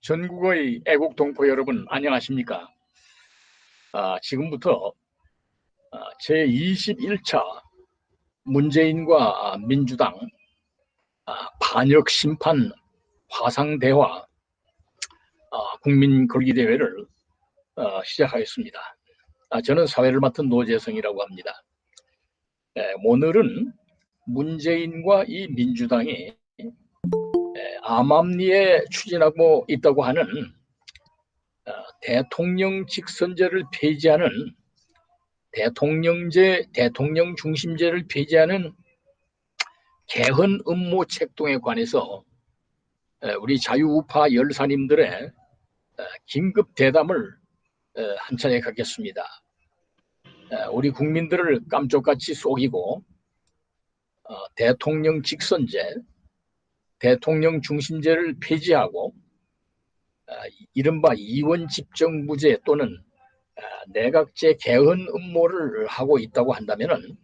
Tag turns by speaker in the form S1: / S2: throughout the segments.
S1: 전국의 애국 동포 여러분 안녕하십니까? 지금부터 제21차 문재인과 민주당 반역 심판 화상대화 국민 걸기대회를 시작하겠습니다. 저는 사회를 맡은 노재성이라고 합니다. 오늘은 문재인과 이 민주당이 암암리에 추진하고 있다고 하는 대통령 직선제를 폐지하는 대통령 중심제를 폐지하는 개헌 음모 책동에 관해서 우리 자유우파 열사님들의 긴급 대담을 한 차례 갖겠습니다. 우리 국민들을 깜짝같이 속이고 대통령 직선제, 대통령 중심제를 폐지하고 이른바 이원집정부제 또는 내각제 개헌 음모를 하고 있다고 한다면은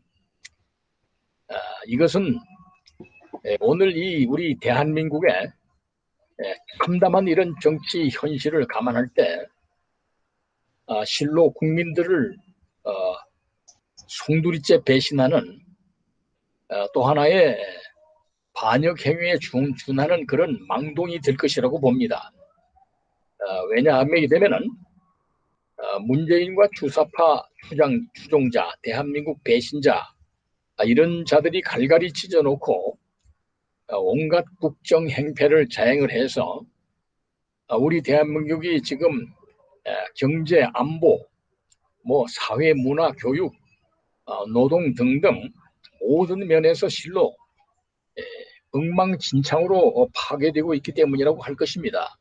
S1: 이것은 오늘 이 우리 대한민국의 참담한 이런 정치 현실을 감안할 때 실로 국민들을 송두리째 배신하는 또 하나의 반역 행위에 준하는 그런 망동이 될 것이라고 봅니다. 왜냐하면 되면은 문재인과 주사파 추종자, 대한민국 배신자 이런 자들이 갈갈이 찢어놓고 온갖 국정 행패를 자행을 해서 우리 대한민국이 지금 경제, 안보, 사회, 문화, 교육, 노동 등등 모든 면에서 실로 엉망진창으로 파괴되고 있기 때문이라고 할 것입니다.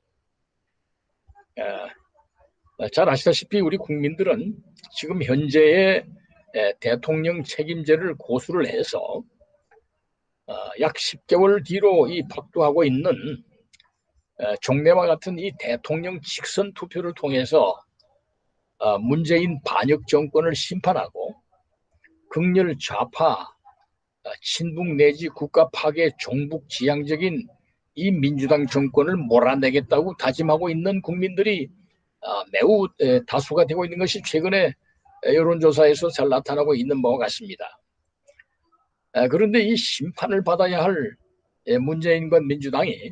S1: 잘 아시다시피 우리 국민들은 지금 현재의 대통령 책임제를 고수를 해서 약 10개월 뒤로 이 박두하고 있는 종래와 같은 이 대통령 직선 투표를 통해서 문재인 반역 정권을 심판하고 극렬 좌파 친북 내지 국가 파괴 종북 지향적인 이 민주당 정권을 몰아내겠다고 다짐하고 있는 국민들이 매우 다수가 되고 있는 것이 최근에 여론조사에서 잘 나타나고 있는 바와 같습니다. 그런데 이 심판을 받아야 할 문재인과 민주당이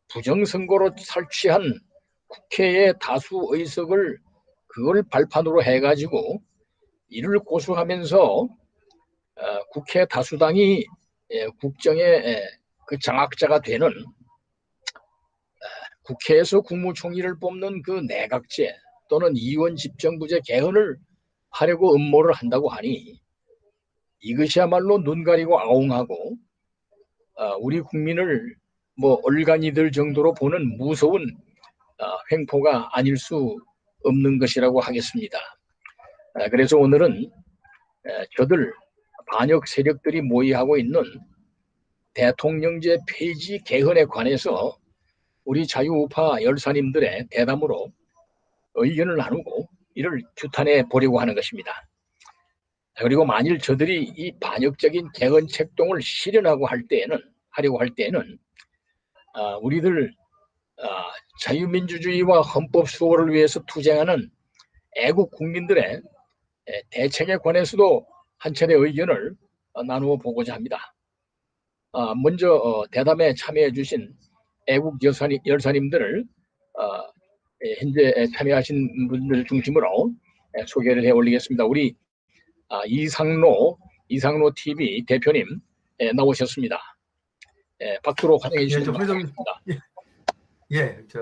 S1: 부정선거로 탈취한 국회의 다수 의석을 그걸 발판으로 해가지고 이를 고수하면서 국회 다수당이 국정의 그 장악자가 되는 국회에서 국무총리를 뽑는 그 내각제 또는 이원집정부제 개헌을 하려고 음모를 한다고 하니 이것이야말로 눈 가리고 아웅하고 우리 국민을 얼간이 될 정도로 보는 무서운 횡포가 아닐 수 없는 것이라고 하겠습니다. 그래서 오늘은 저들 반역 세력들이 모의하고 있는 대통령제 폐지 개헌에 관해서 우리 자유우파 열사님들의 대담으로 의견을 나누고 이를 규탄해 보려고 하는 것입니다. 그리고 만일 저들이 이 반역적인 개헌 책동을 실현하려고 할 때에는 우리들 자유민주주의와 헌법 수호를 위해서 투쟁하는 애국 국민들의 대책에 관해서도 한 차례 의견을 나누어 보고자 합니다. 먼저 대담에 참여해 주신 애국 열사님들을 현재 참여하신 분들 중심으로 소개를 해 올리겠습니다. 우리 이상로 TV 대표님 나오셨습니다. 박수로 환영해
S2: 예,
S1: 주시기
S2: 저 프리덤,
S1: 바랍니다.
S2: 저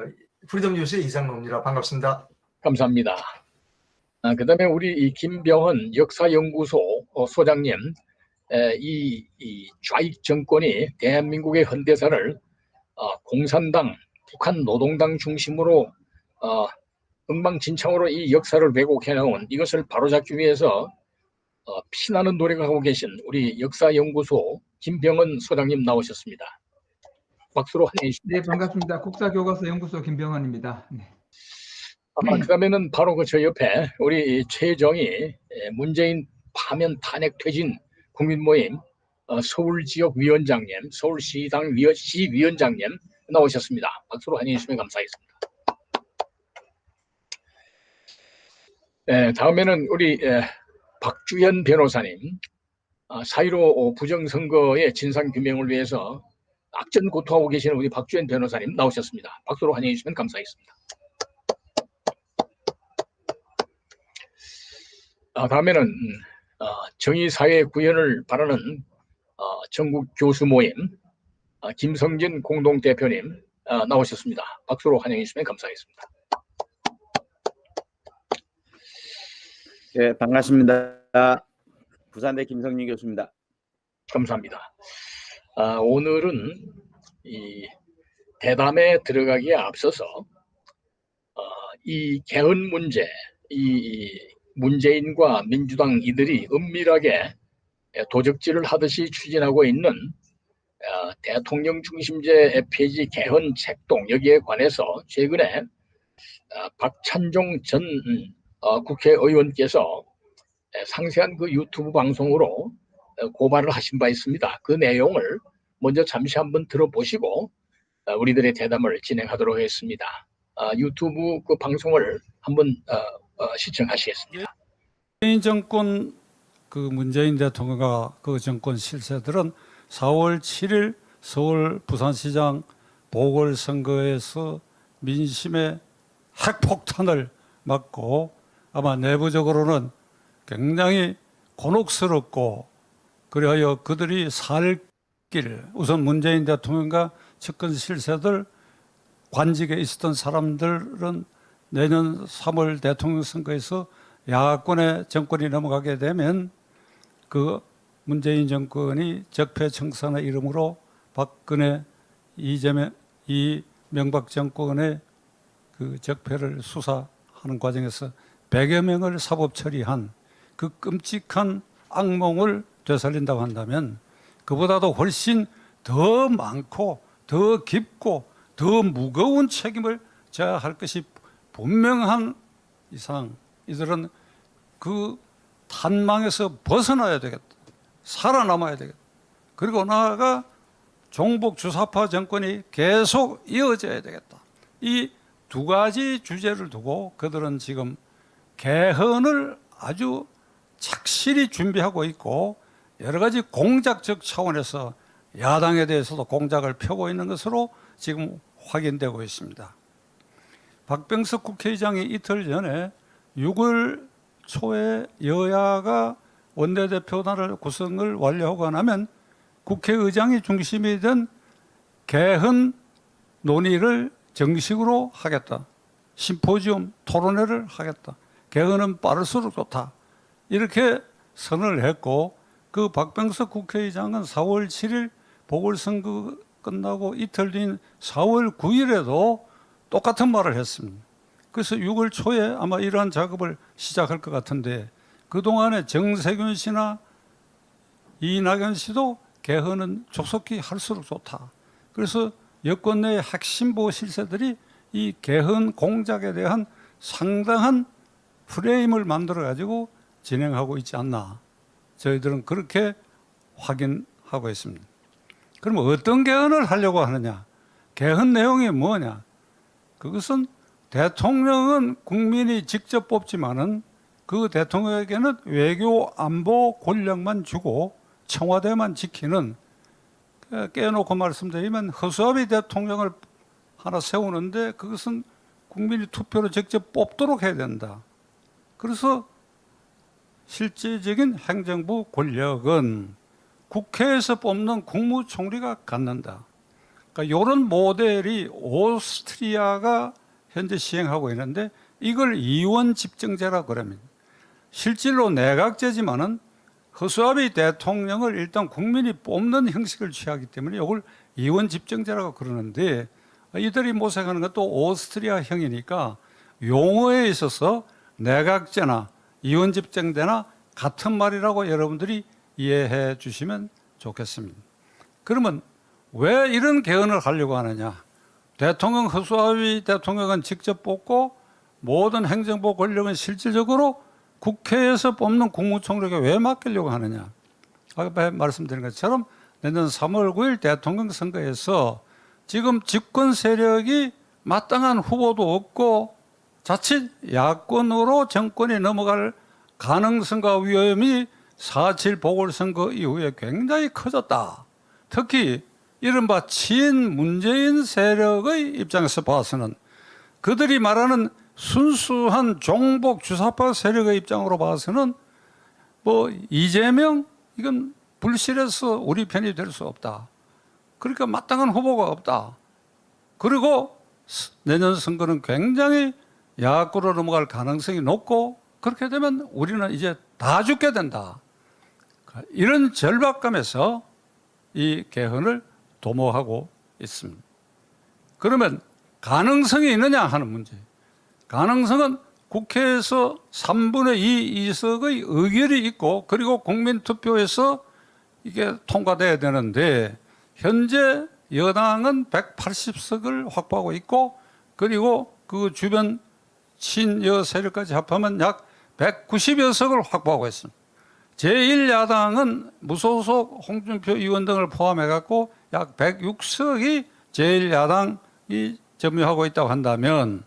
S2: 프리덤 뉴스의 이상로입니다. 반갑습니다.
S1: 감사합니다. 그다음에 우리 이 김병헌 역사연구소 소장님, 이 좌익 정권이 대한민국의 현대사를 공산당, 북한 노동당 중심으로 엉망진창으로 이 역사를 왜곡해 나온 이것을 바로잡기 위해서 피나는 노력을 하고 계신 우리 역사연구소 김병헌 소장님 나오셨습니다. 박수로 환영해 주십니다.
S3: 네, 반갑습니다. 국사교과서 연구소 김병헌입니다. 네.
S1: 그다음에는 바로 그 저 옆에 우리 최정희 문재인 파면 탄핵 퇴진 국민모임 서울 지역 위원장님, 서울시당 시위원장님 나오셨습니다. 박수로 환영해 주시면 감사하겠습니다. 다음에는 우리 박주현 변호사님, 4.15 부정선거의 진상규명을 위해서 악전고투하고 계시는 우리 박주현 변호사님 나오셨습니다. 박수로 환영해 주시면 감사하겠습니다. 다음에는 정의사회 구현을 바라는 전국 교수 모임 김성진 공동대표님 나오셨습니다. 박수로 환영해 주시면 감사하겠습니다.
S4: 네, 반갑습니다. 부산대 김성진 교수입니다.
S1: 감사합니다. 오늘은 이 대담에 들어가기에 앞서서 이 개헌 문제, 이 문재인과 민주당 이들이 은밀하게 도적질을 하듯이 추진하고 있는 대통령 중심제 폐지 개헌 책동 여기에 관해서 최근에 박찬종 전 국회의원께서 상세한 그 유튜브 방송으로 고발을 하신 바 있습니다. 그 내용을 먼저 잠시 한번 들어보시고 우리들의 대담을 진행하도록 하겠습니다. 유튜브 그 방송을 한번 시청하시겠습니다.
S5: 문재인 정권 그 문재인 대통령과 그 정권 실세들은 4월 7일 서울 부산시장 보궐선거에서 민심의 핵폭탄을 맞고 아마 내부적으로는 굉장히 곤혹스럽고 그리하여 그들이 살 길 우선 문재인 대통령과 측근 실세들 관직에 있었던 사람들은 내년 3월 대통령 선거에서 야권의 정권이 넘어가게 되면 그 문재인 정권이 적폐청산의 이름으로 박근혜 이명박 정권의 그 적폐를 수사하는 과정에서 100여 명을 사법 처리한 그 끔찍한 악몽을 되살린다고 한다면 그보다도 훨씬 더 많고 더 깊고 더 무거운 책임을 져야 할 것이 분명한 이상 이들은 그 탄망에서 벗어나야 되겠다. 살아남아야 되겠다. 그리고 나아가 종북 주사파 정권이 계속 이어져야 되겠다. 이 두 가지 주제를 두고 그들은 지금 개헌을 아주 착실히 준비하고 있고 여러 가지 공작적 차원에서 야당에 대해서도 공작을 펴고 있는 것으로 지금 확인되고 있습니다. 박병석 국회의장이 이틀 전에 6월 초에 여야가 원내대표단을 구성을 완료하고 나면 국회의장이 중심이 된 개헌 논의를 정식으로 하겠다. 심포지움 토론회를 하겠다. 개헌은 빠를수록 좋다. 이렇게 선언을 했고 그 박병석 국회의장은 4월 7일 보궐선거 끝나고 이틀 뒤인 4월 9일에도 똑같은 말을 했습니다. 그래서 6월 초에 아마 이러한 작업을 시작할 것 같은데 그동안에 정세균 씨나 이낙연 씨도 개헌은 조속히 할수록 좋다. 그래서 여권 내의 핵심보 실세들이 이 개헌 공작에 대한 상당한 프레임을 만들어 가지고 진행하고 있지 않나. 저희들은 그렇게 확인하고 있습니다. 그럼 어떤 개헌을 하려고 하느냐? 개헌 내용이 뭐냐? 그것은 대통령은 국민이 직접 뽑지만은 그 대통령에게는 외교 안보 권력만 주고 청와대만 지키는 깨놓고 말씀드리면 허수아비 대통령을 하나 세우는데 그것은 국민이 투표로 직접 뽑도록 해야 된다. 그래서 실제적인 행정부 권력은 국회에서 뽑는 국무총리가 갖는다. 그러니까 이런 모델이 오스트리아가 현재 시행하고 있는데 이걸 이원 집정제라고 그럽니다. 실질로 내각제지만은 허수아비 대통령을 일단 국민이 뽑는 형식을 취하기 때문에 이걸 이원 집정제라고 그러는데 이들이 모색하는 것도 오스트리아형이니까 용어에 있어서 내각제나 이원 집정제나 같은 말이라고 여러분들이 이해해 주시면 좋겠습니다. 그러면 왜 이런 개헌을 하려고 하느냐? 대통령 허수아비 대통령은 직접 뽑고 모든 행정부 권력은 실질적으로 국회에서 뽑는 국무총리에게 왜 맡기려고 하느냐? 아까 말씀드린 것처럼 내년 3월 9일 대통령 선거에서 지금 집권 세력이 마땅한 후보도 없고 자칫 야권으로 정권이 넘어갈 가능성과 위험이 4.7 보궐선거 이후에 굉장히 커졌다. 특히 이른바 친문재인 세력의 입장에서 봐서는 그들이 말하는 순수한 종북 주사파 세력의 입장으로 봐서는 뭐 이재명 이건 불실해서 우리 편이 될 수 없다. 그러니까 마땅한 후보가 없다. 그리고 내년 선거는 굉장히 야권으로 넘어갈 가능성이 높고 그렇게 되면 우리는 이제 다 죽게 된다. 이런 절박감에서 이 개헌을 도모하고 있습니다. 그러면 가능성이 있느냐 하는 문제. 가능성은 국회에서 3분의 2 이석의 의결이 있고 그리고 국민투표에서 이게 통과돼야 되는데 현재 여당은 180석을 확보하고 있고 그리고 그 주변 친여 세력까지 합하면 약 190여 석을 확보하고 있습니다. 제1야당은 무소속 홍준표 의원 등을 포함해갖고 약 106석이 제1야당이 점유하고 있다고 한다면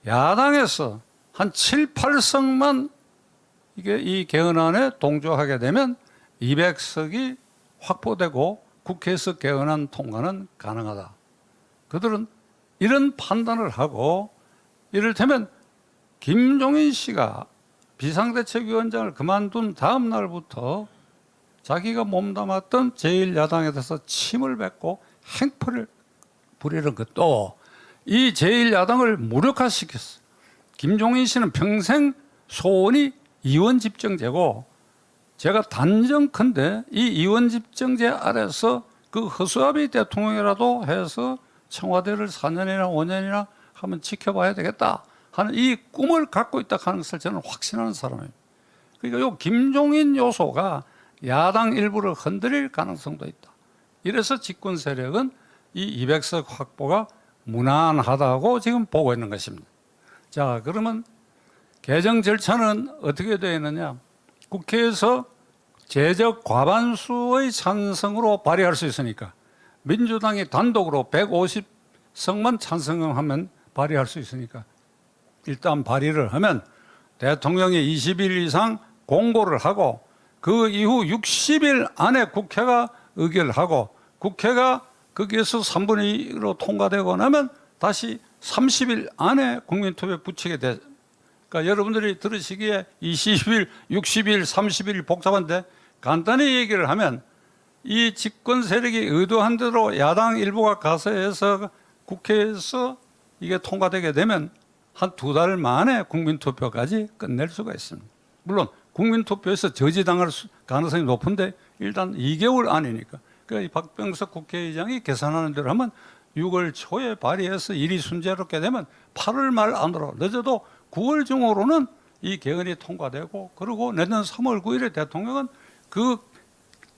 S5: 야당에서 한 7, 8석만 이게 이 개헌안에 동조하게 되면 200석이 확보되고 국회에서 개헌안 통과는 가능하다. 그들은 이런 판단을 하고 이를테면 김종인 씨가 비상대책위원장을 그만둔 다음 날부터 자기가 몸담았던 제1야당에 대해서 침을 뱉고 행포를 부리는 것도 이 제1야당을 무력화시켰어. 김종인 씨는 평생 소원이 이원집정제고 제가 단정컨대 이 이원집정제 아래서 그 허수아비 대통령이라도 해서 청와대를 4년이나 5년이나 하면 지켜봐야 되겠다 하는 이 꿈을 갖고 있다 하는 것을 저는 확신하는 사람이에요. 그러니까 요 김종인 요소가 야당 일부를 흔들릴 가능성도 있다. 이래서 집권 세력은 이 200석 확보가 무난하다고 지금 보고 있는 것입니다. 자, 그러면 개정 절차는 어떻게 되어 있느냐? 국회에서 제적 과반수의 찬성으로 발의할 수 있으니까 민주당이 단독으로 150석만 찬성하면 발의할 수 있으니까 일단 발의를 하면 대통령이 20일 이상 공고를 하고 그 이후 60일 안에 국회가 의결하고 국회가 거기에서 3분의 2로 통과되고 나면 다시 30일 안에 국민투표에 붙이게 돼. 그러니까 여러분들이 들으시기에 20일, 60일, 30일 복잡한데 간단히 얘기를 하면 이 집권 세력이 의도한 대로 야당 일부가 가서 해서 국회에서 이게 통과되게 되면 한 2달 만에 국민투표까지 끝낼 수가 있습니다. 물론 국민투표에서 저지당할 가능성이 높은데 일단 2개월 안이니까. 그러니까 이 박병석 국회의장이 계산하는 대로 하면 6월 초에 발의해서 일이 순조롭게 되면 8월 말 안으로 늦어도 9월 중으로는 이 개헌이 통과되고 그리고 내년 3월 9일에 대통령은 그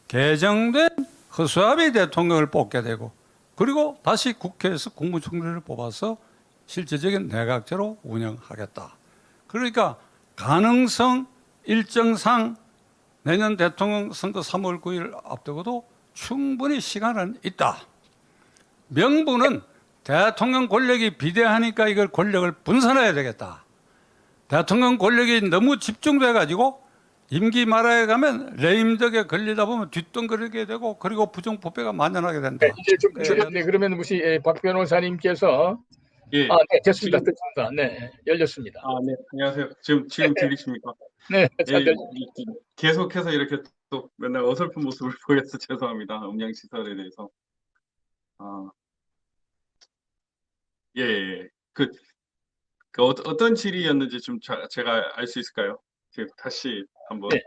S5: 개정된 허수아비 대통령을 뽑게 되고 그리고 다시 국회에서 국무총리를 뽑아서 실질적인 내각제로 운영하겠다. 그러니까 가능성 일정상 내년 대통령 선거 3월 9일 앞두고도 충분히 시간은 있다. 명분은 대통령 권력이 비대하니까 이걸 권력을 분산해야 되겠다. 대통령 권력이 너무 집중돼 가지고 임기 말하에 가면 레임덕에 걸리다 보면 뒷동거리게 되고 그리고 부정부패가 만연하게 된다.
S1: 네, 이제 좀 줄였네. 그러면 혹시 박 변호사님께서
S6: 예,
S1: 네, 됐습니다.
S6: 지금,
S1: 됐습니다. 네, 열렸습니다.
S6: 네, 안녕하세요. 지금 들리십니까?
S1: 네,
S6: 예,
S1: 잘 들리.
S6: 계속해서 이렇게 또 맨날 어설픈 모습을 보여서 죄송합니다. 음양시설에 대해서. 아, 예, 예. 어떤 질의였는지 좀 제가 알 수 있을까요? 지금 다시 한번.
S1: 네.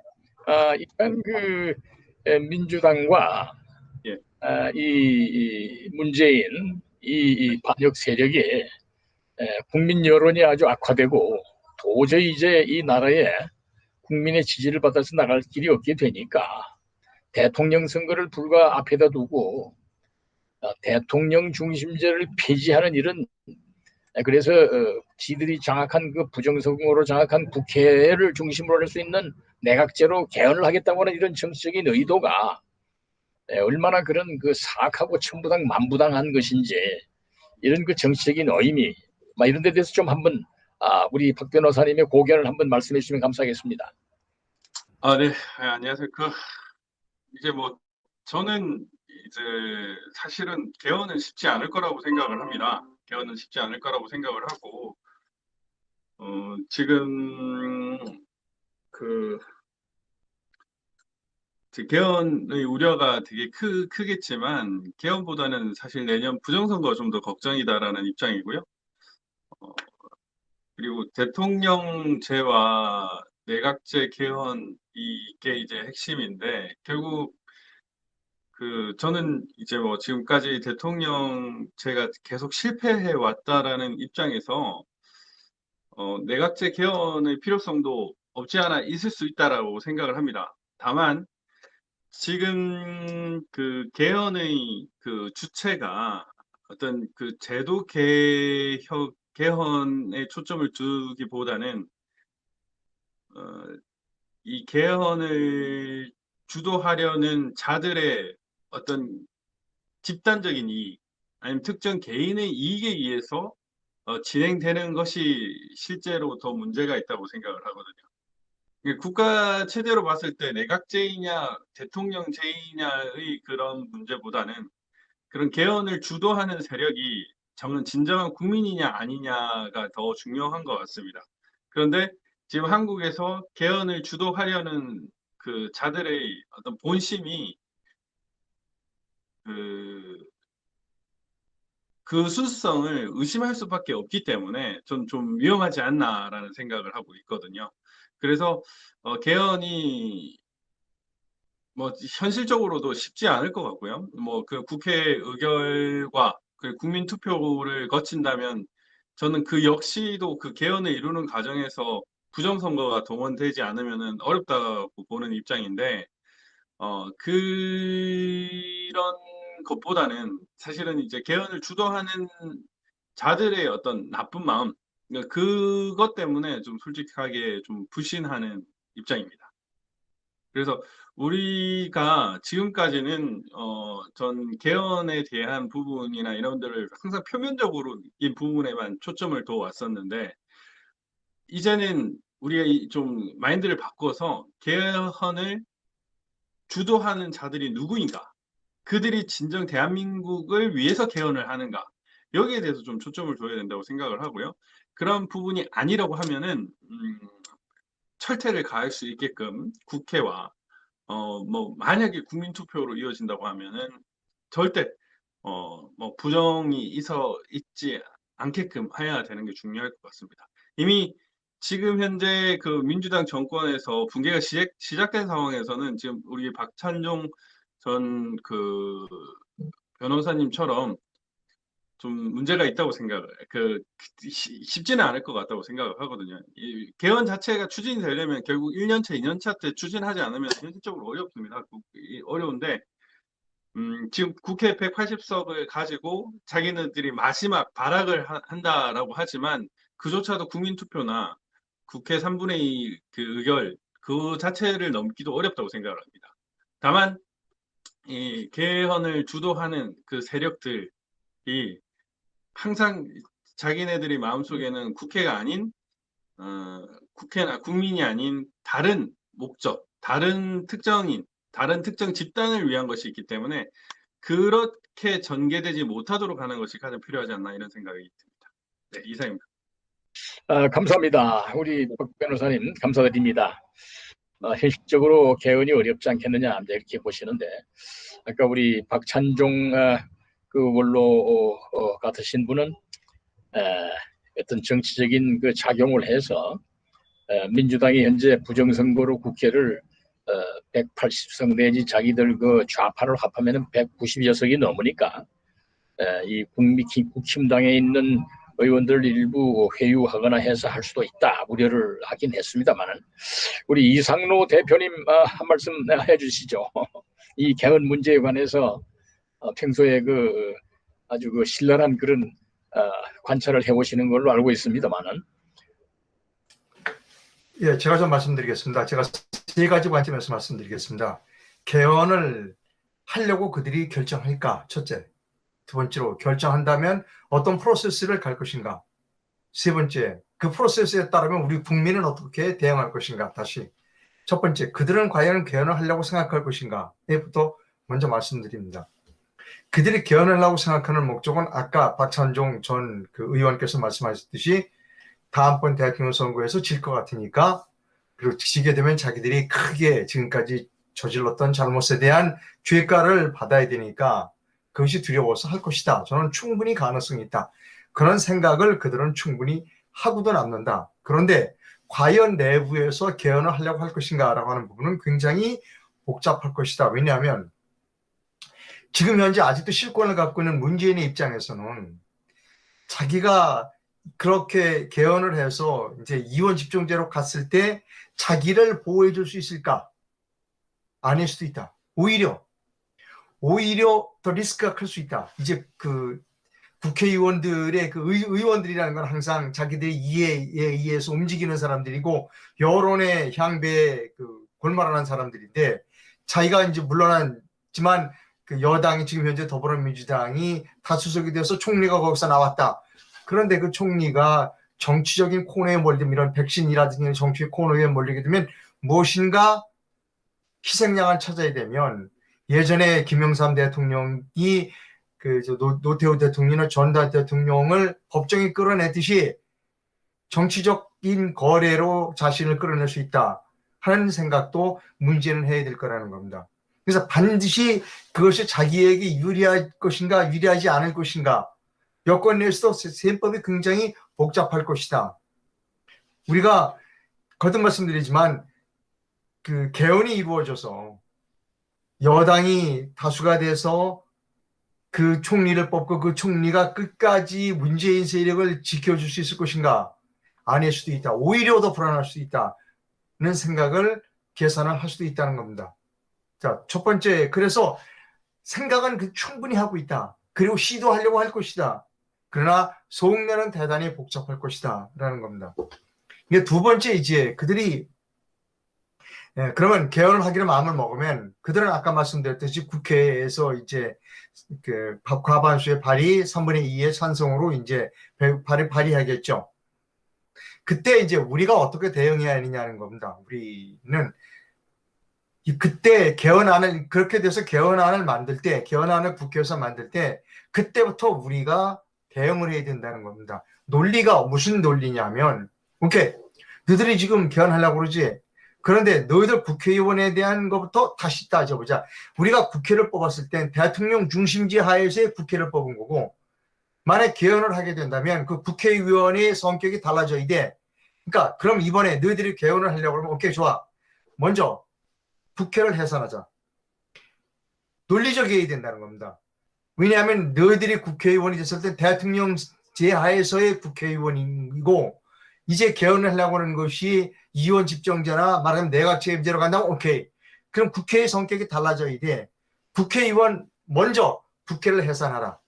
S1: 일단 그 민주당과
S6: 예.
S1: 이 문재인 이 반역 세력이 국민 여론이 아주 악화되고 도저히 이제 이 나라에 국민의 지지를 받아서 나갈 길이 없게 되니까 대통령 선거를 불과 앞에다 두고 대통령 중심제를 폐지하는 일은 그래서 지들이 장악한 그 부정선거로 장악한 국회를 중심으로 할 수 있는 내각제로 개헌을 하겠다고 하는 이런 정치적인 의도가 얼마나 그런 그 사악하고 천부당 만부당한 것인지 이런 그 정치적인 의미 이런 데 대해서 좀 한번 우리 박 변호사님의 고견을 한번 말씀해 주시면 감사하겠습니다.
S6: 네. 안녕하세요. 이제 뭐 저는 이제 사실은 개헌은 쉽지 않을 거라고 생각을 합니다. 개헌은 쉽지 않을 거라고 생각을 하고 지금 그 개헌의 우려가 되게 크겠지만 개헌보다는 사실 내년 부정선거가 좀 더 걱정이다라는 입장이고요. 그리고 대통령제와 내각제 개헌 이게 이제 핵심인데 결국 저는 이제 뭐 지금까지 대통령제가 계속 실패해 왔다라는 입장에서 내각제 개헌의 필요성도 없지 않아 있을 수 있다라고 생각을 합니다. 다만 지금 그 개헌의 그 주체가 어떤 그 제도 개헌에 초점을 두기보다는 이 개헌을 주도하려는 자들의 어떤 집단적인 이익 아니면 특정 개인의 이익에 의해서 진행되는 것이 실제로 더 문제가 있다고 생각을 하거든요. 국가 체제로 봤을 때 내각제이냐 대통령제이냐의 그런 문제보다는 그런 개헌을 주도하는 세력이 정말 진정한 국민이냐 아니냐가 더 중요한 것 같습니다. 그런데 지금 한국에서 개헌을 주도하려는 그 자들의 어떤 본심이 그 순수성을 의심할 수밖에 없기 때문에 전 좀 위험하지 않나라는 생각을 하고 있거든요. 그래서 개헌이 뭐 현실적으로도 쉽지 않을 것 같고요. 뭐 그 국회 의결과 그 국민 투표를 거친다면 저는 그 역시도 그 개헌을 이루는 과정에서 부정선거가 동원되지 않으면은 어렵다고 보는 입장인데 그런 것보다는 사실은 이제 개헌을 주도하는 자들의 어떤 나쁜 마음 그것 때문에 좀 솔직하게 좀 불신하는 입장입니다. 그래서 우리가 지금까지는 전 개헌에 대한 부분이나 이런 데를 항상 표면적으로 이 부분에만 초점을 둬 왔었는데 이제는 우리가 좀 마인드를 바꿔서 개헌을 주도하는 자들이 누구인가? 그들이 진정 대한민국을 위해서 개헌을 하는가? 여기에 대해서 좀 초점을 둬야 된다고 생각을 하고요. 그런 부분이 아니라고 하면은 철퇴를 가할 수 있게끔 국회와 뭐 만약에 국민투표로 이어진다고 하면은 절대 뭐 부정이 있지 않게끔 해야 되는 게 중요할 것 같습니다. 이미 지금 현재 그 민주당 정권에서 붕괴가 시작된 상황에서는 지금 우리 박찬종 전 그 변호사님처럼 좀 문제가 있다고 생각을 쉽지는 않을 것 같다고 생각을 하거든요. 이 개헌 자체가 추진이 되려면 결국 1년차, 2년차 때 추진하지 않으면 현실적으로 어렵습니다. 어려운데 지금 국회 180석을 가지고 자기네들이 마지막 발악을 한다라고 하지만 그조차도 국민투표나 국회 3분의 2 그 의결 그 자체를 넘기도 어렵다고 생각을 합니다. 다만 이 개헌을 주도하는 그 세력들이 항상 자기네들이 마음속에는 국회가 아닌 국회나 국민이 아닌 다른 목적, 다른 특정인, 다른 특정 집단을 위한 것이 있기 때문에 그렇게 전개되지 못하도록 하는 것이 가장 필요하지 않나 이런 생각이 듭니다. 네, 이상입니다.
S1: 감사합니다. 우리 박 변호사님 감사드립니다. 현실적으로 개헌이 어렵지 않겠느냐 이제 이렇게 보시는데 아까 우리 박찬종 그 원로 같으신 분은 어떤 정치적인 그 작용을 해서 민주당이 현재 부정선거로 국회를 180석 내지 자기들 그 좌파를 합하면 190여 석이 넘으니까 이 국힘당에 있는 의원들 일부 회유하거나 해서 할 수도 있다 우려를 하긴 했습니다만은 우리 이상로 대표님 한 말씀 해주시죠. 이 개헌 문제에 관해서 평소에 그 아주 그 신랄한 그런 관찰을 해오시는 걸로 알고 있습니다만은.
S2: 예, 제가 좀 말씀드리겠습니다. 제가 세 가지 관점에서 말씀드리겠습니다. 개헌을 하려고 그들이 결정할까? 첫째. 두 번째로 결정한다면 어떤 프로세스를 갈 것인가? 세 번째, 그 프로세스에 따르면 우리 국민은 어떻게 대응할 것인가? 다시. 첫 번째, 그들은 과연 개헌을 하려고 생각할 것인가?에부터 먼저 말씀드립니다. 그들이 개헌을 하려고 생각하는 목적은 아까 박찬종 전 그 의원께서 말씀하셨듯이 다음번 대통령 선거에서 질 것 같으니까 그리고 지게 되면 자기들이 크게 지금까지 저질렀던 잘못에 대한 죄가를 받아야 되니까 그것이 두려워서 할 것이다. 저는 충분히 가능성이 있다. 그런 생각을 그들은 충분히 하고도 남는다. 그런데 과연 내부에서 개헌을 하려고 할 것인가 라고 하는 부분은 굉장히 복잡할 것이다. 왜냐하면 지금 현재 아직도 실권을 갖고 있는 문재인의 입장에서는 자기가 그렇게 개헌을 해서 이제 이원 집중제로 갔을 때 자기를 보호해 줄 수 있을까? 아닐 수도 있다. 오히려 더 리스크가 클 수 있다. 이제 그 국회의원들의 그 의원들이라는 건 항상 자기들의 이해에 의해서 움직이는 사람들이고 여론의 향배에 그 골말하는 사람들인데 자기가 이제 물러났지만 그 여당이 지금 현재 더불어민주당이 다수석이 돼서 총리가 거기서 나왔다. 그런데 그 총리가 정치적인 코너에 몰리면 이런 백신이라든지 정치의 코너에 몰리게 되면 무엇인가 희생양을 찾아야 되면 예전에 김영삼 대통령이 그 노태우 대통령이나 전두환 대통령을 법정에 끌어내듯이 정치적인 거래로 자신을 끌어낼 수 있다 하는 생각도 문제는 해야 될 거라는 겁니다. 그래서 반드시 그것이 자기에게 유리할 것인가 유리하지 않을 것인가 여권 내에서도 셈법이 굉장히 복잡할 것이다. 우리가 거듭 말씀드리지만 그 개헌이 이루어져서 여당이 다수가 돼서 그 총리를 뽑고 그 총리가 끝까지 문재인 세력을 지켜줄 수 있을 것인가? 아닐 수도 있다. 오히려 더 불안할 수도 있다는 생각을 계산을 할 수도 있다는 겁니다. 자, 첫 번째, 그래서 생각은 충분히 하고 있다. 그리고 시도하려고 할 것이다. 그러나 속내는 대단히 복잡할 것이다. 라는 겁니다. 이게 두 번째, 이제 그들이 그러면 개헌을 하기로 마음을 먹으면 그들은 아까 말씀드렸듯이 국회에서 이제 그 과반수의 발의 3분의 2의 찬성으로 이제 발의하겠죠. 그때 이제 우리가 어떻게 대응해야 하느냐는 겁니다. 우리는 그때 개헌안을 그렇게 돼서 개헌안을 만들 때 개헌안을 국회에서 만들 때 그때부터 우리가 대응을 해야 된다는 겁니다. 논리가 무슨 논리냐면 오케이 너희들이 지금 개헌하려고 그러지 그런데 너희들 국회의원에 대한 것부터 다시 따져보자. 우리가 국회를 뽑았을 땐 대통령 중심제 하에서의 국회를 뽑은 거고 만약 개헌을 하게 된다면 그 국회의원의 성격이 달라져야 돼. 그러니까 그럼 이번에 너희들이 개헌을 하려고 그러면 오케이 좋아. 먼저 국회를 해산하자. 논리적이어야 된다는 겁니다. 왜냐하면 너희들이 국회의원이 됐을 때 대통령 제하에서의 국회의원이고 이제 개헌을 하려고 하는 것이 이원 집정제나 말하면 내각제임제로 간다면 오케이. 그럼 국회의 성격이 달라져야 돼. 국회의원 먼저 국회를 해산하라.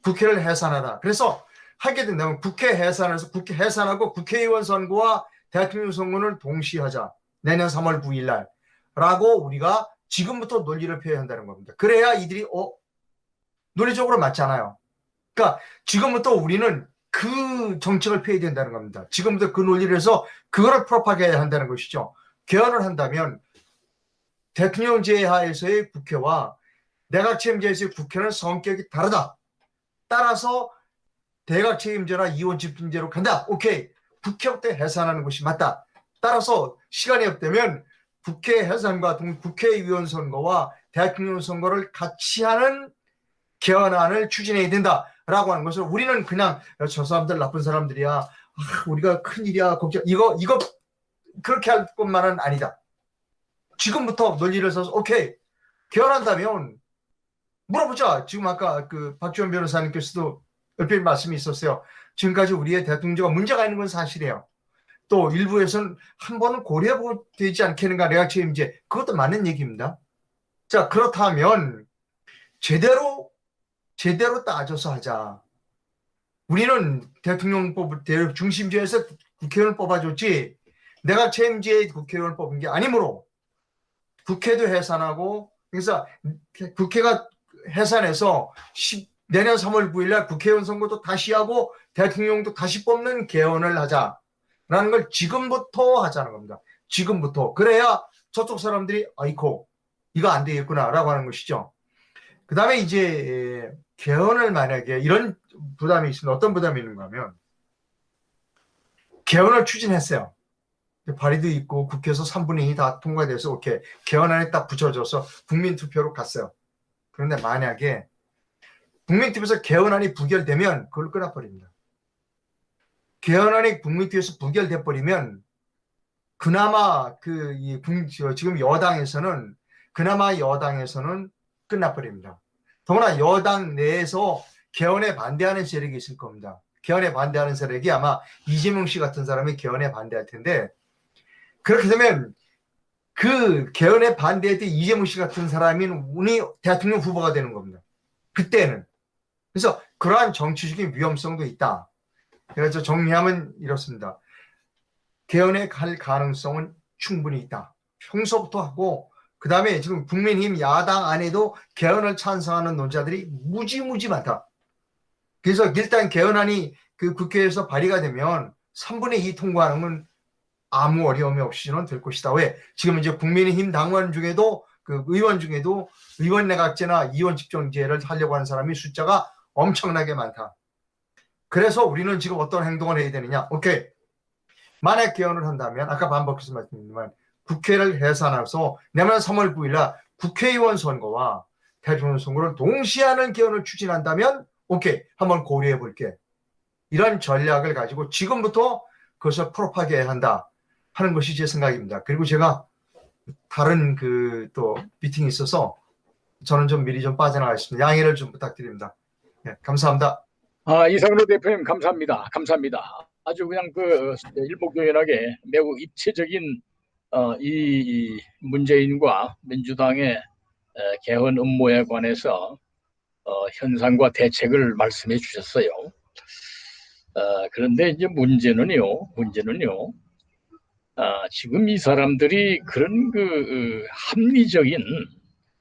S2: 국회를 해산하라. 그래서 하게 된다면 국회 해산해서 국회 해산하고 국회의원 선거와 대통령 선거를 동시에 하자. 내년 3월 9일 날. 라고 우리가 지금부터 논리를 펴야 한다는 겁니다. 그래야 이들이 논리적으로 맞잖아요. 그러니까 지금부터 우리는 그 정책을 펴야 된다는 겁니다. 지금부터 그 논리를 해서 그거를 프로파게해야 한다는 것이죠. 개헌을 한다면 대통령제 하에서의 국회와 내각제임제에서의 국회는 성격이 다르다. 따라서 대각 책임제나 이원 집행제로 간다. 오케이. 국회 때 해산하는 것이 맞다. 따라서 시간이 없다면 국회 해산과 국회의원 선거와 대통령 선거를 같이 하는 개헌안을 추진해야 된다라고 하는 것을 우리는 그냥 저 사람들 나쁜 사람들이야. 우리가 큰일이야. 걱정. 이거 그렇게 할 것만은 아니다. 지금부터 논리를 써서 오케이. 개헌한다면 물어보자. 지금 아까 그 박지원 변호사님께서도 얼핏 말씀이 있었어요. 지금까지 우리의 대통령제가 문제가 있는 건 사실이에요. 또 일부에서는 한 번은 고려해보고 되지 않겠는가 내각 책임제. 그것도 맞는 얘기입니다. 자, 그렇다면 제대로 따져서 하자. 우리는 대통령법 중심제에서 국회의원을 뽑아줬지 내각 책임제에 국회의원을 뽑은 게 아니므로 국회도 해산하고 그래서 국회가 해산해서 내년 3월 9일 날 국회의원 선거도 다시 하고 대통령도 다시 뽑는 개헌을 하자라는 걸 지금부터 하자는 겁니다. 지금부터. 그래야 저쪽 사람들이 아이고 이거 안 되겠구나 라고 하는 것이죠. 그 다음에 이제 개헌을 만약에 이런 부담이 있으면 어떤 부담이 있는가 하면 개헌을 추진했어요. 발의도 있고 국회에서 3분의 2 다 통과돼서 오케이 개헌안에 딱 붙여줘서 국민투표로 갔어요. 그런데 만약에 국민투표에서 개헌안이 부결되면 그걸 끊어버립니다. 개헌안이 국민투표에서 부결돼 버리면 그나마 지금 여당에서는 끝나버립니다. 더구나 여당 내에서 개헌에 반대하는 세력이 있을 겁니다. 개헌에 반대하는 세력이 아마 이재명 씨 같은 사람이 개헌에 반대할 텐데 그렇게 되면 그 개헌에 반대할 때 이재명 씨 같은 사람이 운이 대통령 후보가 되는 겁니다. 그때는. 그래서 그러한 정치적인 위험성도 있다. 그래서 정리하면 이렇습니다. 개헌에 갈 가능성은 충분히 있다. 평소부터 하고 그 다음에 지금 국민의힘 야당 안에도 개헌을 찬성하는 논자들이 무지 많다. 그래서 일단 개헌안이 그 국회에서 발의가 되면 3분의 2 통과하는 건 아무 어려움이 없이는 될 것이다. 왜? 지금 이제 국민의힘 당원 중에도 그 의원 중에도 의원 내각제나 이원 집정제를 하려고 하는 사람이 숫자가 엄청나게 많다. 그래서 우리는 지금 어떤 행동을 해야 되느냐? 오케이. 만약 개헌을 한다면 아까 반복해서 말씀드리지만 국회를 해산해서 내년 3월 9일 날 국회의원 선거와 대통령 선거를 동시에 하는 개헌을 추진한다면 오케이. 한번 고려해 볼게. 이런 전략을 가지고 지금부터 그것을 풀업하게 한다 하는 것이 제 생각입니다. 그리고 제가 다른 또 미팅이 있어서 저는 좀 미리 좀 빠져나가겠습니다. 양해를 좀 부탁드립니다. 네, 감사합니다.
S1: 이상로 대표님 감사합니다. 감사합니다. 아주 그냥 일목요연하게 매우 입체적인 이 문재인과 민주당의 개헌 음모에 관해서 현상과 대책을 말씀해 주셨어요. 그런데 이제 문제는요. 지금 이 사람들이 그런 합리적인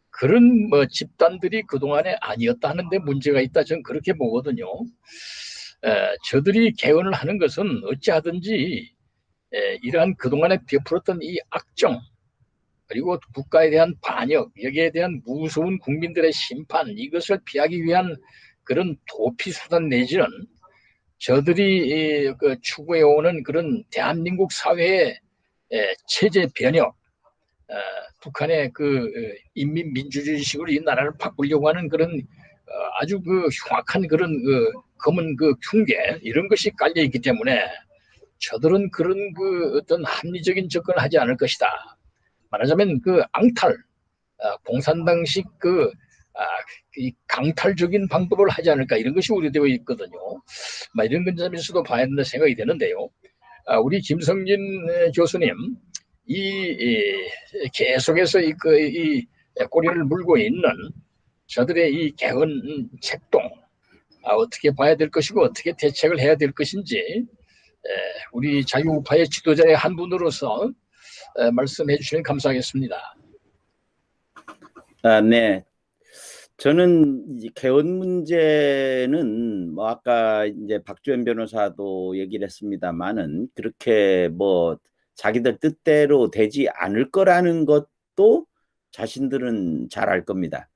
S1: 그런 집단들이 그동안에 아니었다 하는데 문제가 있다. 저는 그렇게 보거든요. 저들이 개헌을 하는 것은 어찌하든지 이러한 그동안에 베풀었던 이 악정 그리고 국가에 대한 반역 여기에 대한 무서운 국민들의 심판 이것을 피하기 위한 그런 도피 수단 내지는 저들이 추구해오는 그런 대한민국 사회의 체제 변혁 북한의 인민민주주의식으로 이 나라를 바꾸려고 하는 그런 아주 흉악한 그런 검은 흉계 이런 것이 깔려 있기 때문에 저들은 그런 어떤 합리적인 접근을 하지 않을 것이다. 말하자면 앙탈 공산당식 이 강탈적인 방법을 하지 않을까 이런 것이 우려되어 있거든요. 이런 점에서도 봐야 된다 생각이 되는데요. 우리 김성진 교수님 계속해서 이 꼬리를 물고 있는 저들의 이 개헌 책동 어떻게 봐야 될 것이고 어떻게 대책을 해야 될 것인지 우리 자유우파의 지도자의 한 분으로서 말씀해 주시면 감사하겠습니다.
S4: 네. 저는 이 개헌 문제는 아까 이제 박주현 변호사도 얘기를 했습니다만은 그렇게 자기들 뜻대로 되지 않을 거라는 것도 자신들은 잘 알 겁니다.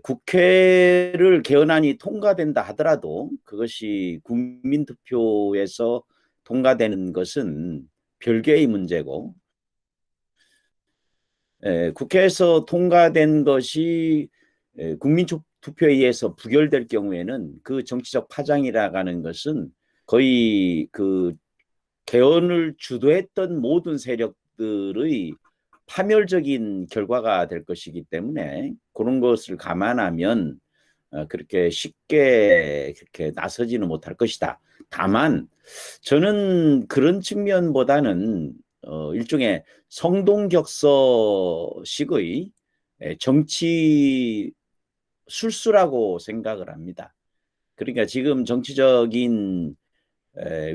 S4: 국회를 개헌안이 통과된다 하더라도 그것이 국민투표에서 통과되는 것은 별개의 문제고, 국회에서 통과된 것이 국민투표에 의해서 부결될 경우에는 그 정치적 파장이라는 것은 거의 그 개헌을 주도했던 모든 세력들의 파멸적인 결과가 될 것이기 때문에 그런 것을 감안하면 그렇게 쉽게 그렇게 나서지는 못할 것이다. 다만 저는 그런 측면보다는 일종의 성동격서식의 정치 술수라고 생각을 합니다. 그러니까 지금 정치적인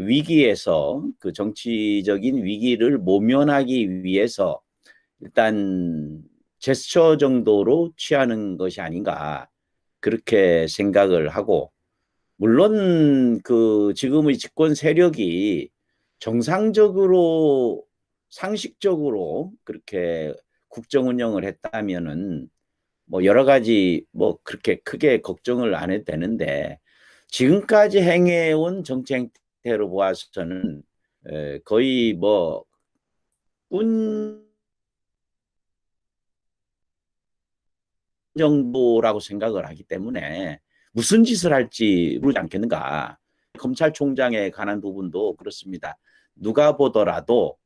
S4: 위기에서 그 정치적인 위기를 모면하기 위해서 일단 제스처 정도로 취하는 것이 아닌가 그렇게 생각을 하고, 물론 그 지금의 집권 세력이 정상적으로 상식적으로 그렇게 국정 운영을 했다면은 뭐 여러 가지 뭐 그렇게 크게 걱정을 안 해도 되는데, 지금까지 행해온 정치 행태로 보아서는 거의 뭐 꾼 정도라고 생각을 하기 때문에 무슨 짓을 할지 모르지 않겠는가. 검찰총장에 관한 부분도 그렇습니다. 누가 보더라도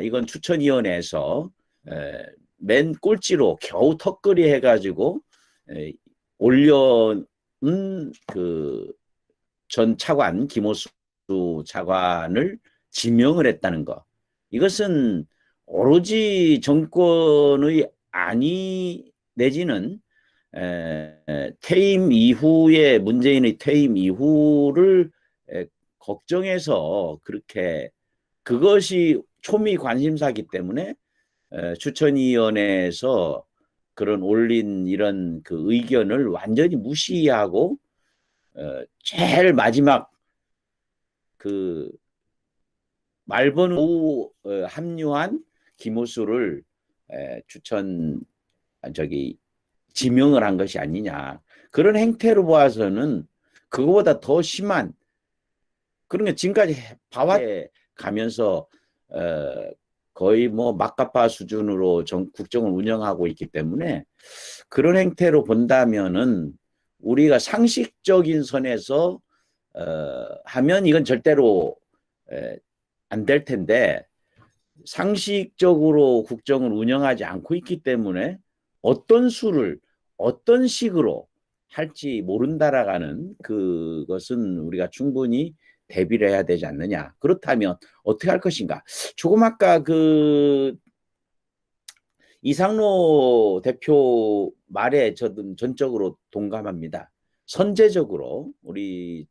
S4: 이건 추천위원회에서 맨 꼴찌로 겨우 턱걸이 해가지고 올려는 그 전 차관 김호수 차관을 지명을 했다는 거. 이것은 오로지 정권의 안위 내지는 퇴임 이후에 문재인의 퇴임 이후를 걱정해서 그렇게 그것이 초미 관심사이기 때문에 추천위원회에서 그런 올린 이런 그 의견을 완전히 무시하고 제일 마지막 그 말번 후 합류한 김호수를 지명을 한 것이 아니냐. 그런 행태로 보아서는 그거보다 더 심한, 그러니까 지금까지 봐왔 가면서 거의 뭐 막가파 수준으로 국정을 운영하고 있기 때문에 그런 행태로 본다면은 우리가 상식적인 선에서 하면 이건 절대로 안 될 텐데, 상식적으로 국정을 운영하지 않고 있기 때문에 어떤 수를 어떤 식으로 할지 모른다라는 그것은 우리가 충분히 대비를 해야 되지 않느냐. 그렇다면 어떻게 할 것인가. 조금 아까 그 이상로 대표 말에 저는 전적으로 동감합니다. 선제적으로 우리들도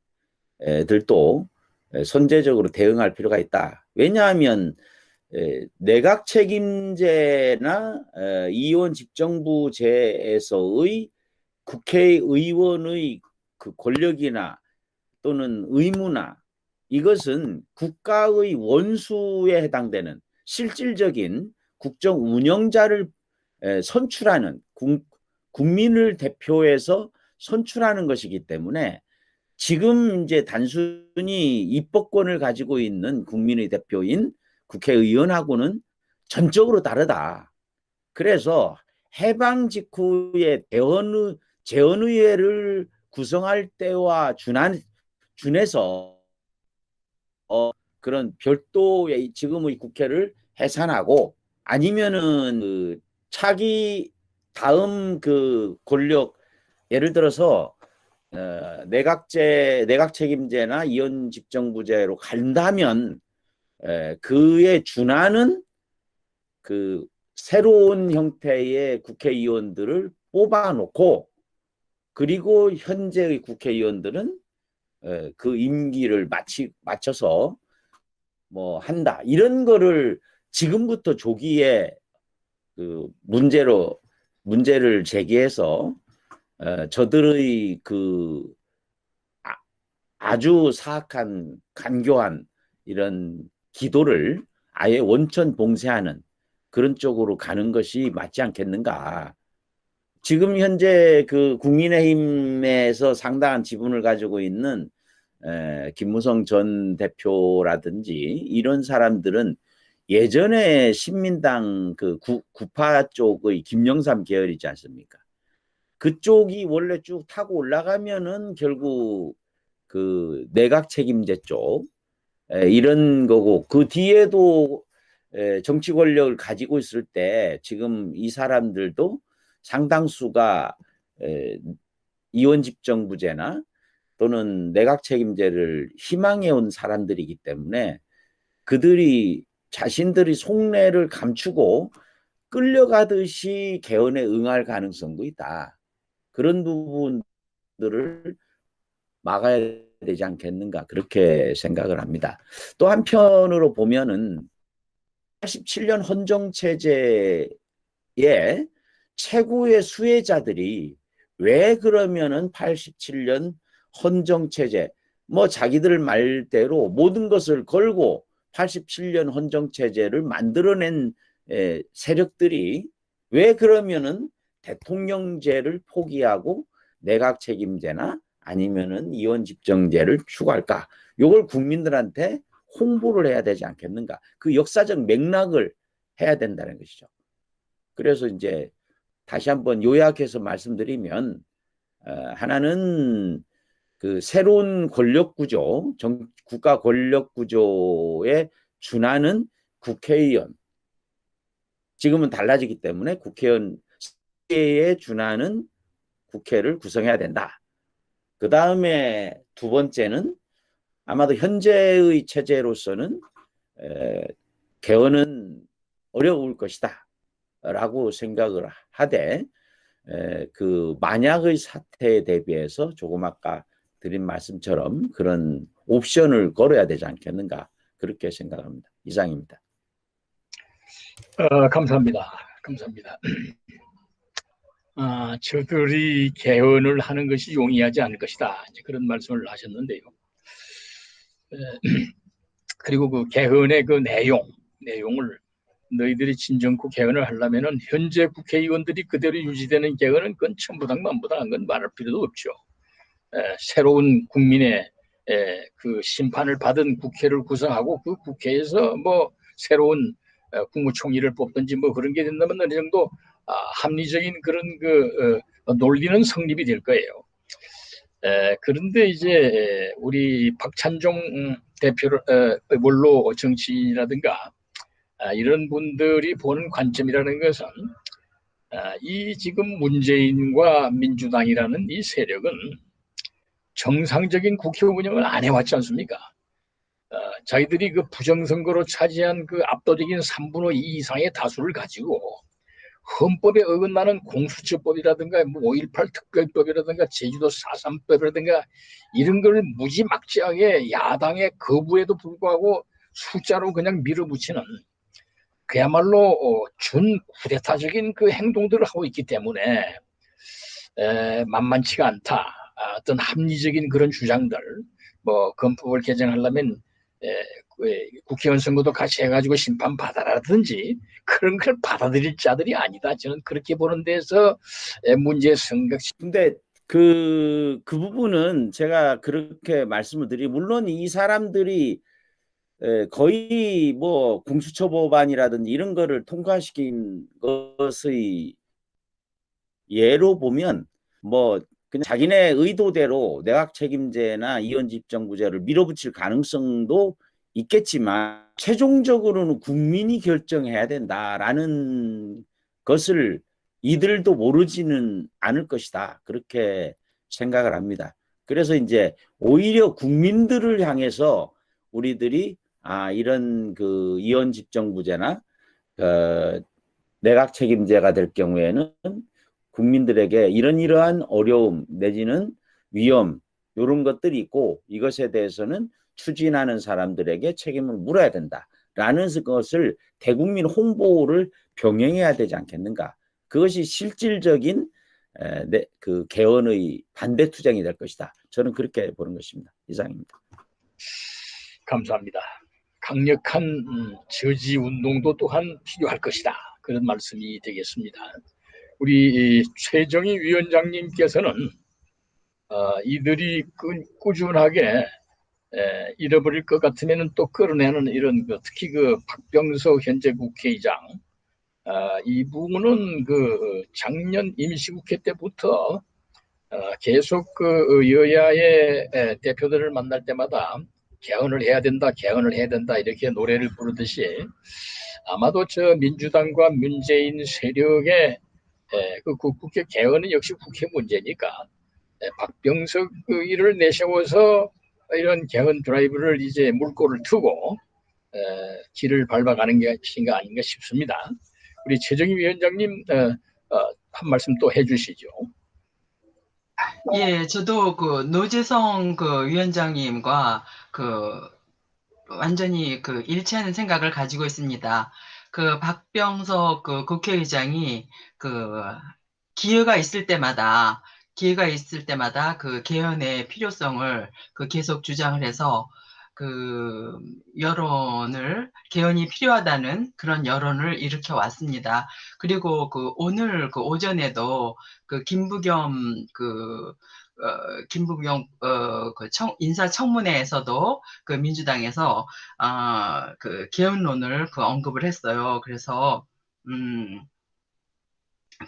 S4: 선제적으로 대응할 필요가 있다. 왜냐하면 내각 책임제나 이원 집정부제에서의 국회의원의 그 권력이나 또는 의무나 이것은 국가의 원수에 해당되는 실질적인 국정 운영자를 선출하는 국민을 대표해서 선출하는 것이기 때문에 지금 이제 단순히 입법권을 가지고 있는 국민의 대표인 국회의원하고는 전적으로 다르다. 그래서 해방 직후에 재헌의회를 구성할 때와 준해서 그런 별도의 지금의 국회를 해산하고, 아니면은 그 차기 다음 그 권력, 예를 들어서 내각 책임제나 이원 집정부제로 간다면 그에 준하는 그 새로운 형태의 국회의원들을 뽑아놓고, 그리고 현재의 국회의원들은 그 임기를 맞춰서 뭐 한다. 이런 거를 지금부터 조기에 그 문제를 제기해서 저들의 그 아주 사악한 간교한 이런 기도를 아예 원천 봉쇄하는 그런 쪽으로 가는 것이 맞지 않겠는가. 지금 현재 그 국민의힘에서 상당한 지분을 가지고 있는 김무성 전 대표라든지 이런 사람들은 예전에 신민당 그 구파 쪽의 김영삼 계열이지 않습니까? 그쪽이 원래 쭉 타고 올라가면은 결국 그 내각 책임제 쪽 이런 거고, 그 뒤에도 정치 권력을 가지고 있을 때 지금 이 사람들도 상당수가 이원 집정부제나 또는 내각 책임제를 희망해 온 사람들이기 때문에 그들이 자신들이 속내를 감추고 끌려가듯이 개헌에 응할 가능성도 있다. 그런 부분들을 막아야 되지 않겠는가, 그렇게 생각을 합니다. 또 한편으로 보면은 87년 헌정체제의 최고의 수혜자들이 왜 그러면은 87년 헌정체제, 뭐 자기들 말대로 모든 것을 걸고 87년 헌정체제를 만들어낸 세력들이 왜 그러면은 대통령제를 포기하고 내각 책임제나 아니면은 이원 집정제를 추구할까? 이걸 국민들한테 홍보를 해야 되지 않겠는가? 그 역사적 맥락을 해야 된다는 것이죠. 그래서 이제 다시 한번 요약해서 말씀드리면, 하나는 그 새로운 권력 구조, 국가 권력 구조에 준하는 국회의원, 지금은 달라지기 때문에 국회의원에 준하는 국회를 구성해야 된다. 그 다음에 두 번째는 아마도 현재의 체제로서는 개헌은 어려울 것이다 라고 생각을 하되, 그 만약의 사태에 대비해서 조금 아까 드린 말씀처럼 그런 옵션을 걸어야 되지 않겠는가, 그렇게 생각합니다. 이상입니다.
S1: 감사합니다. 감사합니다. 저들이 개헌을 하는 것이 용이하지 않을 것이다, 이제 그런 말씀을 하셨는데요. 그리고 그 개헌의 그 내용을 너희들이 진정코 개헌을 하려면은 현재 국회의원들이 그대로 유지되는 개헌은 그건 천부당 만부당, 그건 말할 필요도 없죠. 새로운 국민의 그 심판을 받은 국회를 구성하고 그 국회에서 뭐 새로운 국무총리를 뽑든지 뭐 그런 게 된다면 어느 정도 합리적인 그런 그 논리는 성립이 될 거예요. 그런데 이제 우리 박찬종 대표를 원로 정치인이라든가 이런 분들이 보는 관점이라는 것은 이 지금 문재인과 민주당이라는 이 세력은 정상적인 국회 운영을 안 해왔지 않습니까? 자기들이 그 부정선거로 차지한 그 압도적인 3분의 2 이상의 다수를 가지고 헌법에 어긋나는 공수처법이라든가 뭐 5.18 특별법이라든가 제주도 4.3법이라든가 이런 걸 무지막지하게 야당의 거부에도 불구하고 숫자로 그냥 밀어붙이는 그야말로 준 쿠데타적인 그 행동들을 하고 있기 때문에 만만치가 않다. 어떤 합리적인 그런 주장들, 뭐 헌법을 개정하려면 국회의원 선거도 같이 해가지고 심판 받아라든지 그런 걸 받아들일 자들이 아니다. 저는 그렇게 보는 데서 문제의 생각.
S4: 근데 그 부분은 제가 그렇게 말씀을 드리고, 물론 이 사람들이 거의 뭐 공수처 법안이라든지 이런 거를 통과시킨 것의 예로 보면 뭐 그냥 자기네 의도대로 내각 책임제나 이원 집정부제를 밀어붙일 가능성도 있겠지만 최종적으로는 국민이 결정해야 된다라는 것을 이들도 모르지는 않을 것이다, 그렇게 생각을 합니다. 그래서 이제 오히려 국민들을 향해서 우리들이 이런 그 이원 집정부제나 내각 책임제가 될 경우에는 국민들에게 이러한 어려움 내지는 위험, 이런 것들이 있고 이것에 대해서는 추진하는 사람들에게 책임을 물어야 된다라는 것을 대국민 홍보를 병행해야 되지 않겠는가. 그것이 실질적인 그 개헌의 반대 투쟁이 될 것이다. 저는 그렇게 보는 것입니다. 이상입니다.
S1: 감사합니다. 강력한 저지 운동도 또한 필요할 것이다. 그런 말씀이 되겠습니다. 우리 이 최정희 위원장님께서는 이들이 꾸준하게 잃어버릴 것 같으면 또 끌어내는 이런 특히 그 박병석 현재 국회의장 이 부분은 그 작년 임시국회 때부터 계속 그 여야의 대표들을 만날 때마다 개헌을 해야 된다, 개헌을 해야 된다 이렇게 노래를 부르듯이 아마도 저 민주당과 문재인 세력의 그 국회 개헌은 역시 국회 문제니까 박병석 그 일을 내세워서 이런 개헌 드라이브를 이제 물꼬를 트고 길을 밟아가는 것인가 아닌가 싶습니다. 우리 최정희 위원장님 한 말씀 또 해주시죠.
S7: 예, 저도 그 노재성 그 위원장님과 그 완전히 그 일치하는 생각을 가지고 있습니다. 그 박병석 그 국회의장이 그 기회가 있을 때마다 그 개헌의 필요성을 그 계속 주장을 해서 그 개헌이 필요하다는 그런 여론을 일으켜 왔습니다. 그리고 그 오늘 그 오전에도 그 김부겸 그 인사청문회에서도 그 민주당에서 그 개헌론을 그 언급을 했어요. 그래서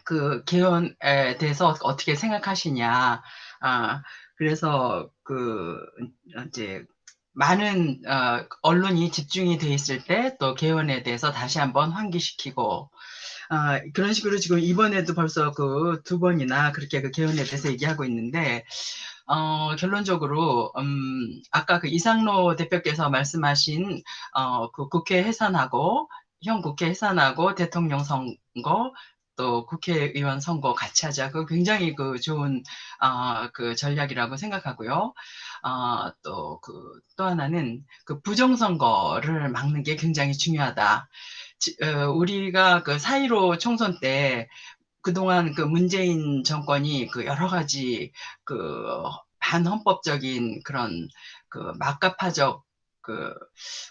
S7: 그 개헌에 대해서 어떻게 생각하시냐. 그래서 그 이제 많은 언론이 집중이 돼 있을 때 또 개헌에 대해서 다시 한번 환기시키고 그런 식으로 지금 이번에도 벌써 그 2번이나 그렇게 그 개헌에 대해서 얘기하고 있는데 결론적으로 아까 그 이상로 대표께서 말씀하신 그 현 국회 해산하고 대통령 선거 또 국회의원 선거 같이 하자. 그 굉장히 그 좋은 그 전략이라고 생각하고요. 또 하나는 그 부정선거를 막는 게 굉장히 중요하다. 우리가 그 4.15 총선 때 그동안 그 문재인 정권이 그 여러 가지 그 반헌법적인 그런 그 막가파적 그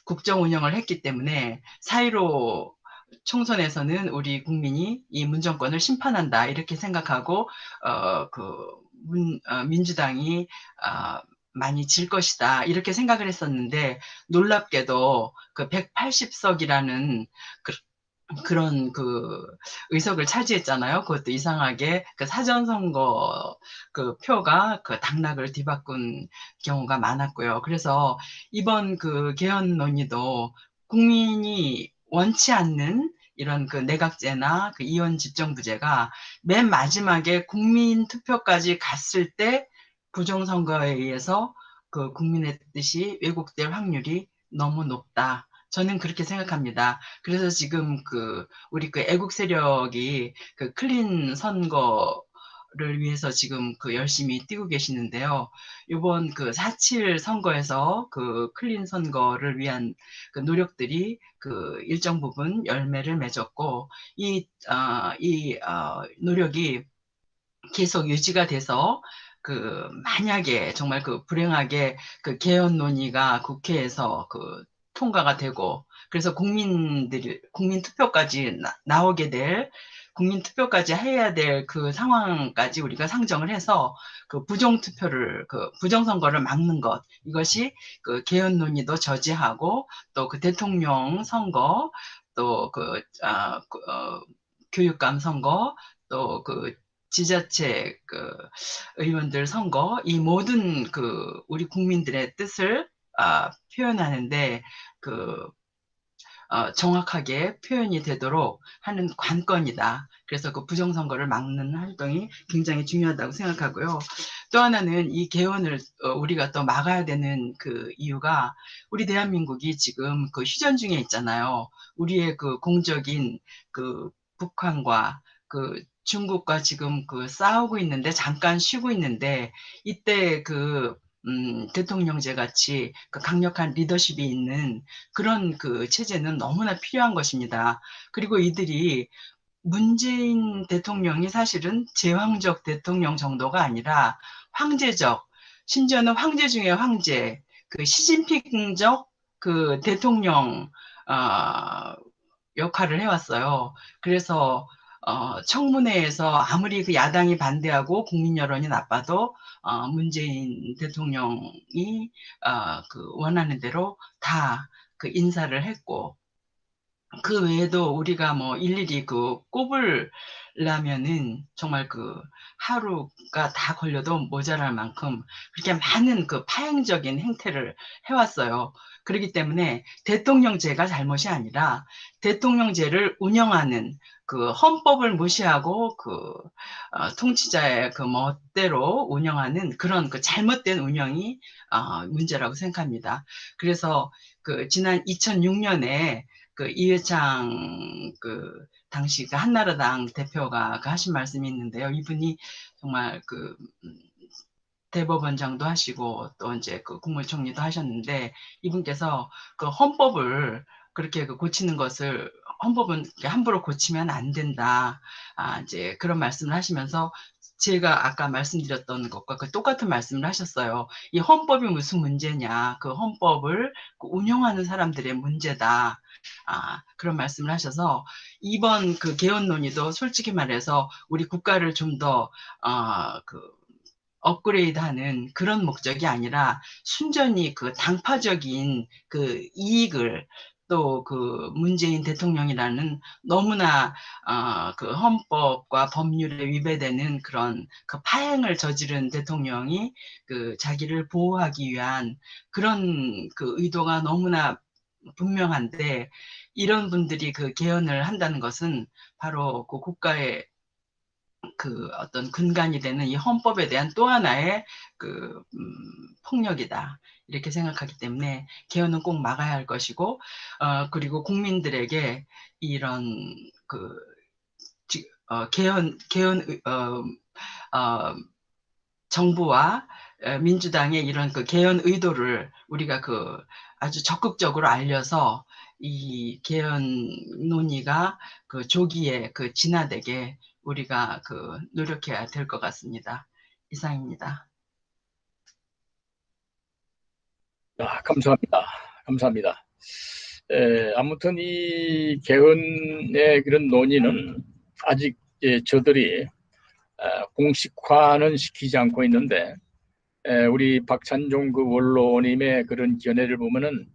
S7: 국정 운영을 했기 때문에 4.15 총선에서는 우리 국민이 이 문정권을 심판한다 이렇게 생각하고 민주당이 많이 질 것이다 이렇게 생각을 했었는데 놀랍게도 그 180석이라는 그런 그 의석을 차지했잖아요. 그것도 이상하게 그 사전선거 그 표가 그 당락을 뒤바꾼 경우가 많았고요. 그래서 이번 그 개헌 논의도 국민이 원치 않는 이런 그 내각제나 그 이원 집정부제가 맨 마지막에 국민 투표까지 갔을 때 부정선거에 의해서 그 국민의 뜻이 왜곡될 확률이 너무 높다. 저는 그렇게 생각합니다. 그래서 지금 우리 애국 세력이 그 클린 선거를 위해서 지금 열심히 뛰고 계시는데요. 이번 4.7 선거에서 그 클린 선거를 위한 그 노력들이 일정 부분 열매를 맺었고, 이 노력이 계속 유지가 돼서 만약에 정말 불행하게 개헌 논의가 국회에서 통과가 되고 그래서 국민 투표까지 나오게 될 국민 투표까지 해야 될 그 상황까지 우리가 상정을 해서 부정선거를 막는 것 이것이 개헌 논의도 저지하고 또 대통령 선거 또 교육감 선거 또 지자체 의원들 선거 이 모든 우리 국민들의 뜻을 표현하는데 정확하게 표현이 되도록 하는 관건이다. 그래서 부정선거를 막는 활동이 굉장히 중요하다고 생각하고요. 또 하나는 이 개헌을 우리가 또 막아야 되는 이유가 우리 대한민국이 지금 휴전 중에 있잖아요. 우리의 공적인 북한과 중국과 지금 싸우고 있는데 잠깐 쉬고 있는데 이때 대통령제 같이 강력한 리더십이 있는 그런 체제는 너무나 필요한 것입니다. 그리고 이들이 문재인 대통령이 사실은 제왕적 대통령 정도가 아니라 황제적, 심지어는 황제 중에 황제, 시진핑적 대통령 역할을 해왔어요. 그래서 청문회에서 아무리 그 야당이 반대하고 국민 여론이 나빠도 문재인 대통령이 그 원하는 대로 다 그 인사를 했고, 그 외에도 우리가 뭐 일일이 그 꼽으려면은 정말 그 하루가 다 걸려도 모자랄 만큼 그렇게 많은 그 파행적인 행태를 해왔어요. 그렇기 때문에 대통령제가 잘못이 아니라 대통령제를 운영하는 그 헌법을 무시하고 그 통치자의 그 멋대로 운영하는 그런 그 잘못된 운영이 문제라고 생각합니다. 그래서 그 지난 2006년에 그 이회창 그 당시 그 한나라당 대표가 그 하신 말씀이 있는데요. 이분이 정말 그 대법원장도 하시고 또 이제 그 국무총리도 하셨는데, 이분께서 그 헌법을 그렇게 그 고치는 것을, 헌법은 함부로 고치면 안 된다. 이제 그런 말씀을 하시면서 제가 아까 말씀드렸던 것과 그 똑같은 말씀을 하셨어요. 이 헌법이 무슨 문제냐. 그 헌법을 그 운영하는 사람들의 문제다. 그런 말씀을 하셔서 이번 그 개헌 논의도 솔직히 말해서 우리 국가를 좀 더 업그레이드하는 그런 목적이 아니라 순전히 그 당파적인 그 이익을, 또 그 문재인 대통령이라는 너무나 그 헌법과 법률에 위배되는 그런 그 파행을 저지른 대통령이 그 자기를 보호하기 위한 그런 그 의도가 너무나 분명한데, 이런 분들이 그 개헌을 한다는 것은 바로 그 국가의 그 어떤 근간이 되는 이 헌법에 대한 또 하나의 그 폭력이다, 이렇게 생각하기 때문에 개헌은 꼭 막아야 할 것이고, 그리고 국민들에게 이런 그 개헌 정부와 민주당의 이런 그 개헌 의도를 우리가 그 아주 적극적으로 알려서 이 개헌 논의가 그 조기에 그 진화되게 우리가 그 노력해야 될 것 같습니다. 이상입니다.
S1: 감사합니다. 감사합니다. 아무튼 이 개헌의 그런 논의는 아직 저들이 공식화는 시키지 않고 있는데, 우리 박찬종 그 원로님의 그런 견해를 보면은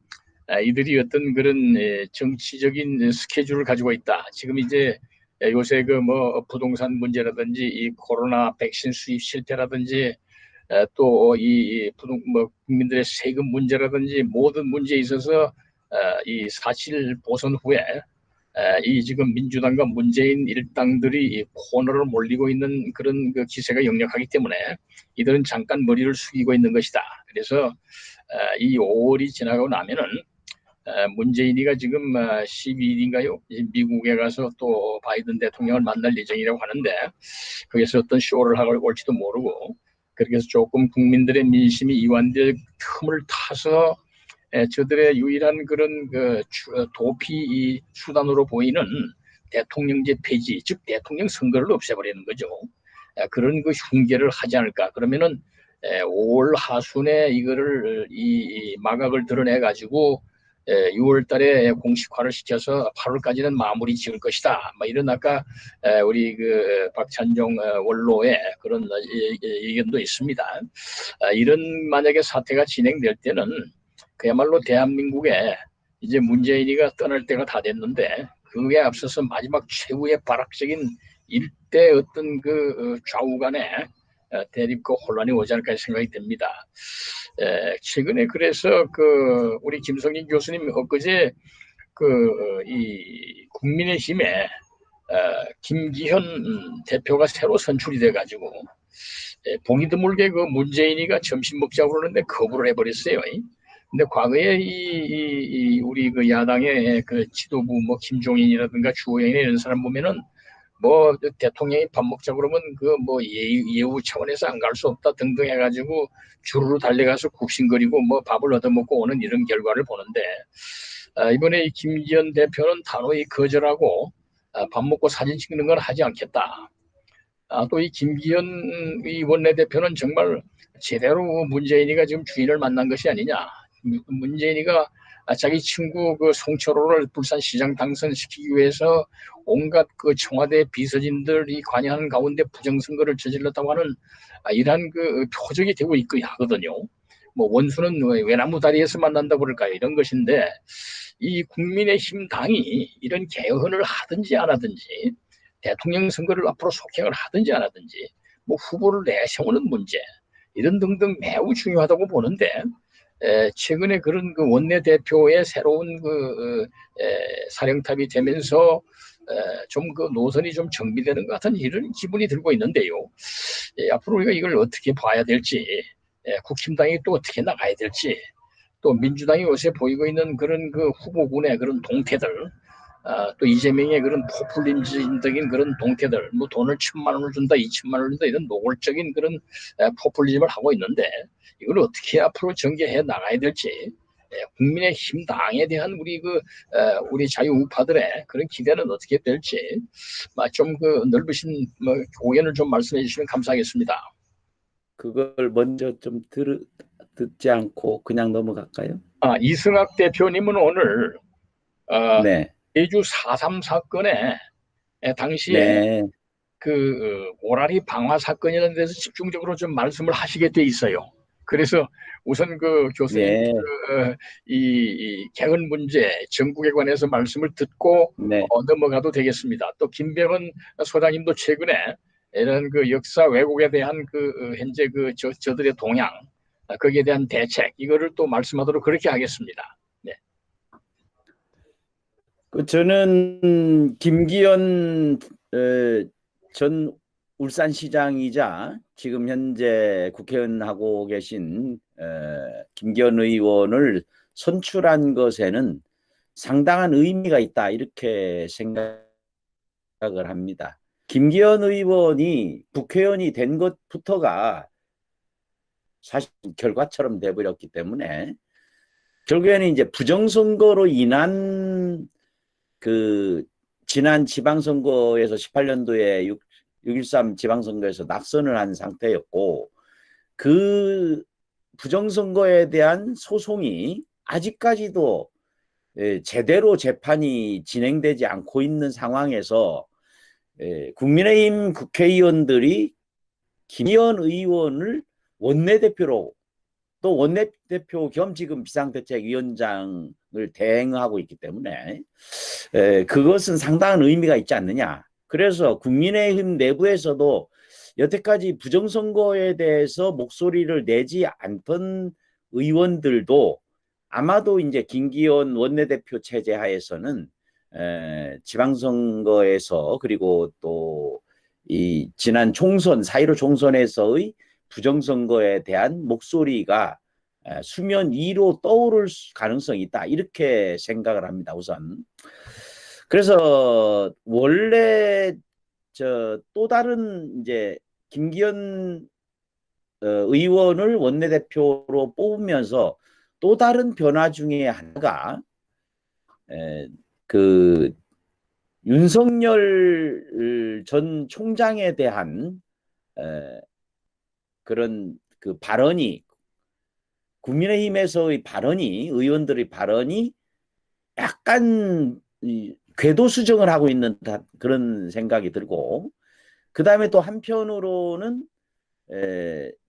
S1: 이들이 어떤 그런 정치적인 스케줄을 가지고 있다. 지금 이제 요새 그 뭐 부동산 문제라든지 이 코로나 백신 수입 실패라든지 또 이 국민들의 세금 문제라든지 모든 문제에 있어서 이 사실 보선 후에 이 지금 민주당과 문재인 일당들이 이 코너를 몰리고 있는 그런 그 기세가 역력하기 때문에 이들은 잠깐 머리를 숙이고 있는 것이다. 그래서 이 5월이 지나가고 나면은 문재인이가 지금 12일인가요? 미국에 가서 또 바이든 대통령을 만날 예정이라고 하는데, 거기서 어떤 쇼를 하고 올지도 모르고, 그렇게 해서 조금 국민들의 민심이 이완될 틈을 타서 저들의 유일한 그런 그 도피 수단으로 보이는 대통령제 폐지, 즉 대통령 선거를 없애버리는 거죠. 그런 그 흉계를 하지 않을까. 그러면은 5월 하순에 이거를 이 마각을 드러내 가지고 6월 달에 공식화를 시켜서 8월까지는 마무리 지을 것이다. 뭐 이런 아까 우리 그 박찬종 원로의 그런 의견도 있습니다. 이런 만약에 사태가 진행될 때는 그야말로 대한민국에 이제 문재인이가 떠날 때가 다 됐는데, 그에 앞서서 마지막 최후의 발악적인 일대 어떤 그 좌우 간의 대립과 혼란이 오지 않을까 생각이 됩니다. 최근에 그래서 그 우리 김성인 교수님 엊그제 그 이 국민의힘에 김기현 대표가 새로 선출이 돼가지고 봉이 드물게 그 문재인이가 점심 먹자고 그러는데 거부를 해버렸어요. 근데 과거에 우리 그 야당의 그 지도부 뭐 김종인이라든가 주호영이나 이런 사람 보면은 뭐 대통령이 밥 먹자 그러면 그 뭐 예우 차원에서 안 갈 수 없다 등등 해가지고 주르르 달려가서 굽신거리고 뭐 밥을 얻어먹고 오는 이런 결과를 보는데, 이번에 이 김기현 대표는 단호히 거절하고 밥 먹고 사진 찍는 건 하지 않겠다. 또 이 김기현 이 원내대표는 정말 제대로 문재인이가 지금 주인을 만난 것이 아니냐. 문재인이가 자기 친구 그 송철호를 부산시장 당선시키기 위해서 온갖 그 청와대 비서진들이 관여하는 가운데 부정선거를 저질렀다고 하는 이러한 그 표적이 되고 있고 하거든요. 뭐 원수는 외나무 다리에서 만난다고 그럴까요? 이런 것인데 이 국민의힘 당이 이런 개헌을 하든지 안 하든지 대통령 선거를 앞으로 속행을 하든지 안 하든지 뭐 후보를 내세우는 문제 이런 등등 매우 중요하다고 보는데 최근에 그런 그 원내대표의 새로운 그 사령탑이 되면서 좀 그 노선이 좀 정비되는 것 같은 이런 기분이 들고 있는데요. 앞으로 우리가 이걸 어떻게 봐야 될지, 국힘당이 또 어떻게 나가야 될지, 또 민주당이 요새 보이고 있는 그런 그 후보군의 그런 동태들, 또 이재명의 그런 포퓰리즘적인 그런 동태들, 뭐 돈을 1,000만 원을 준다, 2,000만 원을 준다 이런 노골적인 그런 포퓰리즘을 하고 있는데 이걸 어떻게 앞으로 전개해 나가야 될지 국민의힘 당에 대한 우리 그 우리 자유우파들의 그런 기대는 어떻게 될지 좀 그 넓으신 뭐 고견을 좀 말씀해 주시면 감사하겠습니다.
S4: 그걸 먼저 좀 듣지 않고 그냥 넘어갈까요?
S1: 이승학 대표님은 오늘
S4: 네,
S1: 제주 4.3 사건에 당시에
S4: 네,
S1: 그 오라리 방화 사건이라는 데서 집중적으로 좀 말씀을 하시게 돼 있어요. 그래서 우선 그 교수님
S4: 네,
S1: 이 개헌 문제 전국에 관해서 말씀을 듣고
S4: 네.
S1: 넘어가도 되겠습니다. 또 김병헌 소장님도 최근에 이런 그 역사 왜곡에 대한 그 현재 그 저들의 동향 거기에 대한 대책 이거를 또 말씀하도록 그렇게 하겠습니다. 네.
S4: 저는 김기현 전 울산시장이자 지금 현재 국회의원하고 계신 김기현 의원을 선출한 것에는 상당한 의미가 있다 이렇게 생각을 합니다. 김기현 의원이 국회의원이 된 것부터가 사실 결과처럼 돼버렸기 때문에 결국에는 이제 부정선거로 인한 그 지난 지방선거에서 18년도에 6.13 지방선거에서 낙선을 한 상태였고 그 부정선거에 대한 소송이 아직까지도 제대로 재판이 진행되지 않고 있는 상황에서 국민의힘 국회의원들이 김기현 의원을 원내대표로 또 원내대표 겸 지금 비상대책위원장을 대행하고 있기 때문에 그것은 상당한 의미가 있지 않느냐. 그래서 국민의힘 내부에서도 여태까지 부정선거에 대해서 목소리를 내지 않던 의원들도 아마도 이제 김기현 원내대표 체제 하에서는 지방선거에서 그리고 또 이 지난 총선 4.15 총선에서의 부정선거에 대한 목소리가 수면 위로 떠오를 가능성이 있다 이렇게 생각을 합니다. 우선 그래서 원래 또 다른 이제 김기현 의원을 원내대표로 뽑으면서 또 다른 변화 중에 하나가 그 윤석열 전 총장에 대한 그런 그 발언이 국민의힘에서의 발언이 의원들의 발언이 약간 궤도 수정을 하고 있는 그런 생각이 들고 그 다음에 또 한편으로는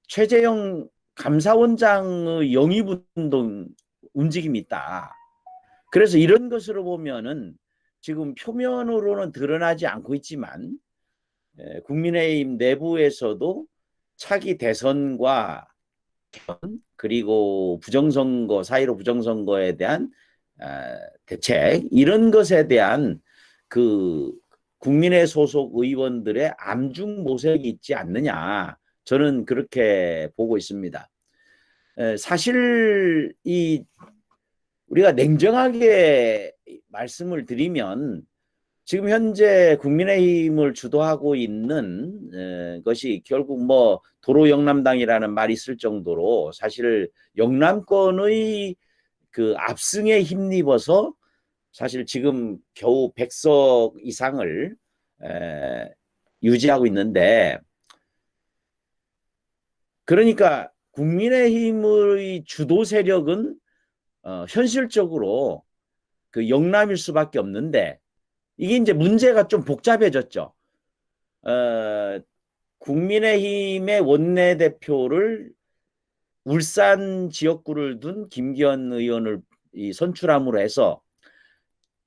S4: 최재형 감사원장의 영입운동 움직임이 있다. 그래서 이런 것으로 보면은 지금 표면으로는 드러나지 않고 있지만 국민의힘 내부에서도 차기 대선과 그리고 부정선거, 4.15 부정선거에 대한 대책 이런 것에 대한 그 국민의 소속 의원들의 암중 모색이 있지 않느냐 저는 그렇게 보고 있습니다. 사실 이 우리가 냉정하게 말씀을 드리면 지금 현재 국민의힘을 주도하고 있는 것이 결국 뭐 도로 영남당이라는 말이 있을 정도로 사실 영남권의 그 압승에 힘입어서 사실 지금 겨우 100석 이상을 유지하고 있는데 그러니까 국민의힘의 주도 세력은 현실적으로 그 영남일 수밖에 없는데 이게 이제 문제가 좀 복잡해졌죠. 국민의힘의 원내대표를 울산 지역구를 둔 김기현 의원을 선출함으로 해서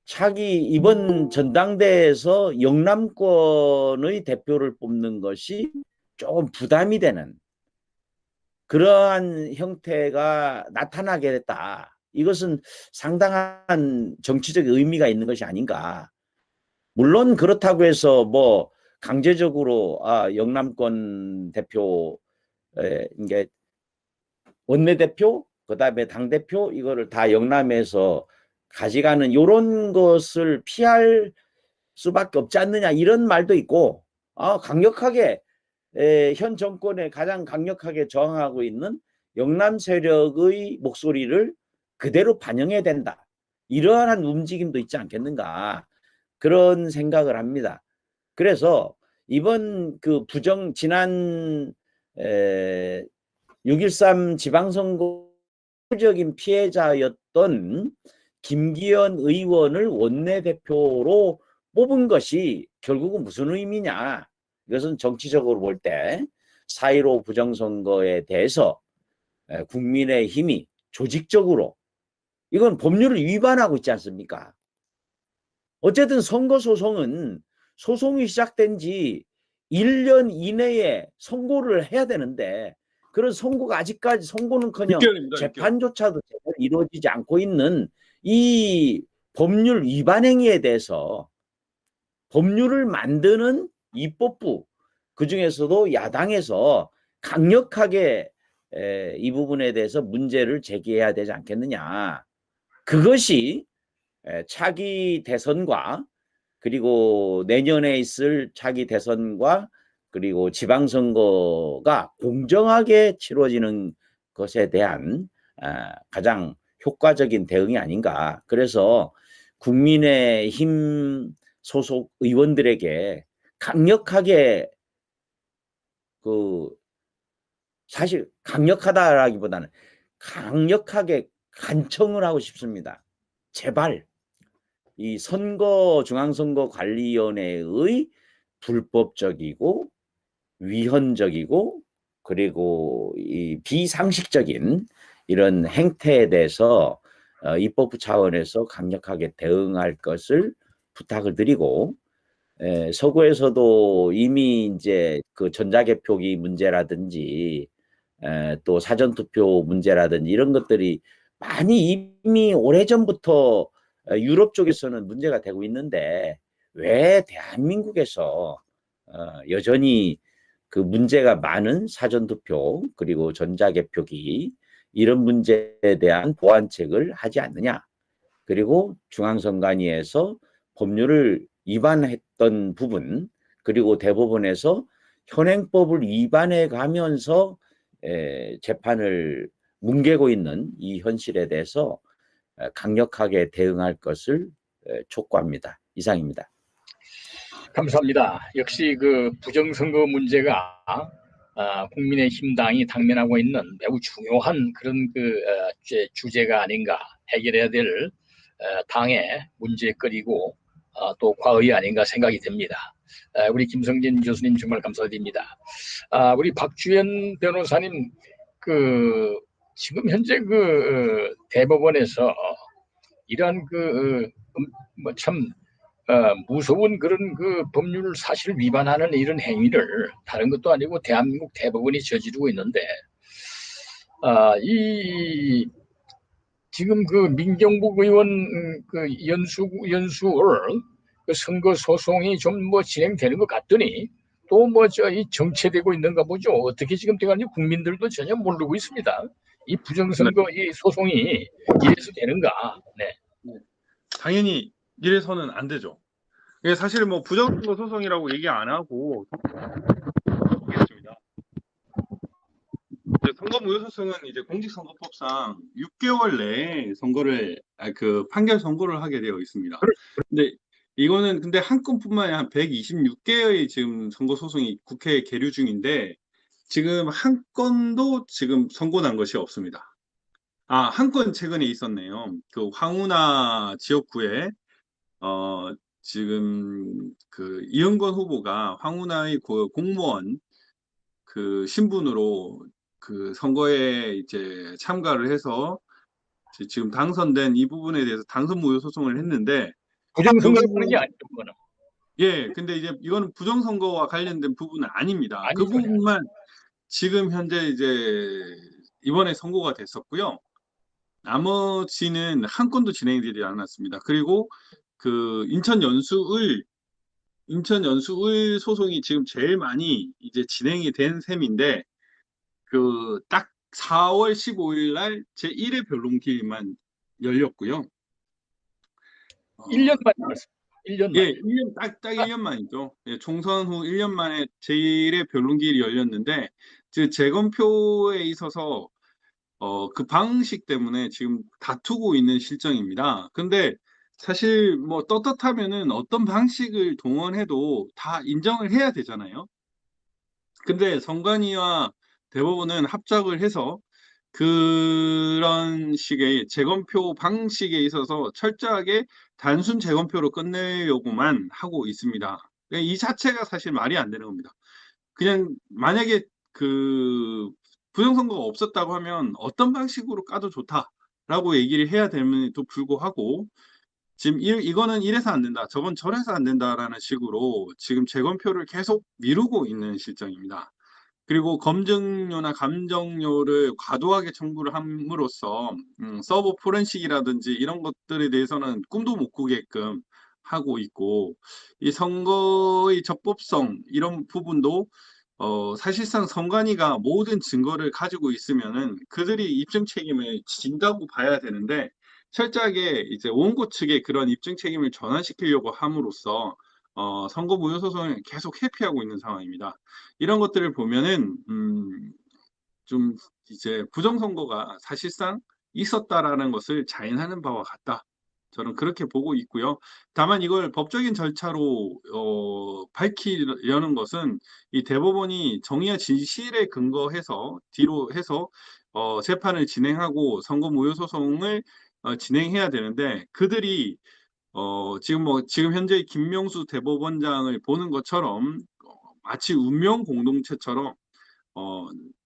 S4: 차기 이번 전당대회에서 영남권의 대표를 뽑는 것이 조금 부담이 되는 그러한 형태가 나타나게 됐다. 이것은 상당한 정치적 의미가 있는 것이 아닌가. 물론 그렇다고 해서 뭐 강제적으로 영남권 대표 이게 원내대표 그다음에 당대표 이거를 다 영남에서 가져가는 이런 것을 피할 수밖에 없지 않느냐 이런 말도 있고 강력하게 현 정권에 가장 강력하게 저항하고 있는 영남 세력의 목소리를 그대로 반영해야 된다. 이러한 움직임도 있지 않겠는가 그런 생각을 합니다. 그래서 이번 그 지난 6.13 지방선거적인 피해자였던 김기현 의원을 원내대표로 뽑은 것이 결국은 무슨 의미냐. 이것은 정치적으로 볼 때 4.15 부정선거에 대해서 국민의힘이 조직적으로 이건 법률을 위반하고 있지 않습니까? 어쨌든 선거소송은 소송이 시작된 지 1년 이내에 선고를 해야 되는데 그런 선고가 아직까지 선고는커녕
S6: 6개월입니다.
S4: 재판조차도 제대로 이루어지지 않고 있는 이 법률 위반 행위에 대해서 법률을 만드는 입법부 그중에서도 야당에서 강력하게 이 부분에 대해서 문제를 제기해야 되지 않겠느냐. 그것이 차기 대선과 그리고 내년에 있을 차기 대선과 그리고 지방선거가 공정하게 치러지는 것에 대한 가장 효과적인 대응이 아닌가. 그래서 국민의힘 소속 의원들에게 강력하게 사실 강력하다라기보다는 강력하게 간청을 하고 싶습니다. 제발 이 중앙선거관리위원회의 불법적이고 위헌적이고 그리고 이 비상식적인 이런 행태에 대해서 입법부 차원에서 강력하게 대응할 것을 부탁을 드리고 서구에서도 이미 이제 그 전자개표기 문제라든지 또 사전투표 문제라든지 이런 것들이 많이 이미 오래전부터 유럽 쪽에서는 문제가 되고 있는데 왜 대한민국에서 여전히 그 문제가 많은 사전투표 그리고 전자개표기 이런 문제에 대한 보완책을 하지 않느냐. 그리고 중앙선관위에서 법률을 위반했던 부분 그리고 대법원에서 현행법을 위반해 가면서 재판을 뭉개고 있는 이 현실에 대해서 강력하게 대응할 것을 촉구합니다. 이상입니다.
S1: 감사합니다. 역시 그 부정선거 문제가 국민의힘 당이 당면하고 있는 매우 중요한 그런 주제가 아닌가, 해결해야 될 당의 문제거리고 또 과의 아닌가 생각이 됩니다. 우리 김성진 교수님 정말 감사드립니다. 우리 박주연 변호사님 지금 현재 대법원에서 이러한 참 무서운 그런 법률 사실 위반하는 이런 행위를 다른 것도 아니고 대한민국 대법원이 저지르고 있는데 지금 민경북 의원 연수를 선거 소송이 좀 진행되는 것 같더니 또 정체되고 있는가 보죠. 어떻게 지금 돼가는지 국민들도 전혀 모르고 있습니다. 이 부정선거 이 소송이 이래서 되는가? 네.
S6: 당연히 이래서는 안 되죠. 이게 사실 부정선거 소송이라고 얘기 안 하고 보겠습니다. 선거무효소송은 이제 공직선거법상 6개월 내에 판결 선고를 하게 되어 있습니다. 근데 이거는 한 건뿐만 아니라 한 126개의 지금 선거소송이 국회에 계류 중인데 지금 한 건도 지금 선고 난 것이 없습니다. 한 건 최근에 있었네요. 그 황운하 지역구에 지금 그 이영건 후보가 황운하의 공무원 그 신분으로 그 선거에 이제 참가를 해서 지금 당선된 이 부분에 대해서 당선 무효 소송을 했는데
S1: 부정선거에
S6: 그
S1: 하는 게 아니죠, 그거는.
S6: 예, 근데 이제 이거는 부정선거와 관련된 부분은 아닙니다. 그
S1: 아니죠.
S6: 부분만 지금 현재 이제 이번에 선고가 됐었고요. 나머지는 한 건도 진행이 되지 않았습니다. 그리고 그 인천 연수의 소송이 지금 제일 많이 이제 진행이 된 셈인데 그 딱 4월 15일 날 제1회 변론기일만 열렸고요.
S1: 1년 만에 그렇습니다. 1년
S6: 예,
S1: 만에.
S6: 1년 딱 1년 만이죠. 예, 총선 후 1년 만에 제1회 변론기일이 열렸는데 재검표에 있어서 그 방식 때문에 지금 다투고 있는 실정입니다. 근데 사실 뭐 떳떳하면은 어떤 방식을 동원해도 다 인정을 해야 되잖아요. 근데 선관위와 대법원은 합작을 해서 그런 식의 재검표 방식에 있어서 철저하게 단순 재검표로 끝내려고만 하고 있습니다. 이 자체가 사실 말이 안 되는 겁니다. 그냥 만약에 그 부정선거가 없었다고 하면 어떤 방식으로 까도 좋다라고 얘기를 해야 됨에도 불구하고 지금 이거는 이래서 안 된다, 저건 저래서 안 된다라는 식으로 지금 재검표를 계속 미루고 있는 실정입니다. 그리고 검증료나 감정료를 과도하게 청구를 함으로써 서버 포렌식이라든지 이런 것들에 대해서는 꿈도 못 꾸게끔 하고 있고 이 선거의 적법성 이런 부분도 사실상 선관위가 모든 증거를 가지고 있으면은 그들이 입증 책임을 진다고 봐야 되는데 철저하게 이제 원고 측에 그런 입증 책임을 전환시키려고 함으로써 선거 무효 소송을 계속 회피하고 있는 상황입니다. 이런 것들을 보면은 좀 이제 부정선거가 사실상 있었다라는 것을 자인하는 바와 같다. 저는 그렇게 보고 있고요. 다만 이걸 법적인 절차로 밝히려는 것은 이 대법원이 정의와 진실에 근거해서 뒤로 해서 재판을 진행하고 선거 무효 소송을 진행해야 되는데 그들이 지금 현재 김명수 대법원장을 보는 것처럼 마치 운명 공동체처럼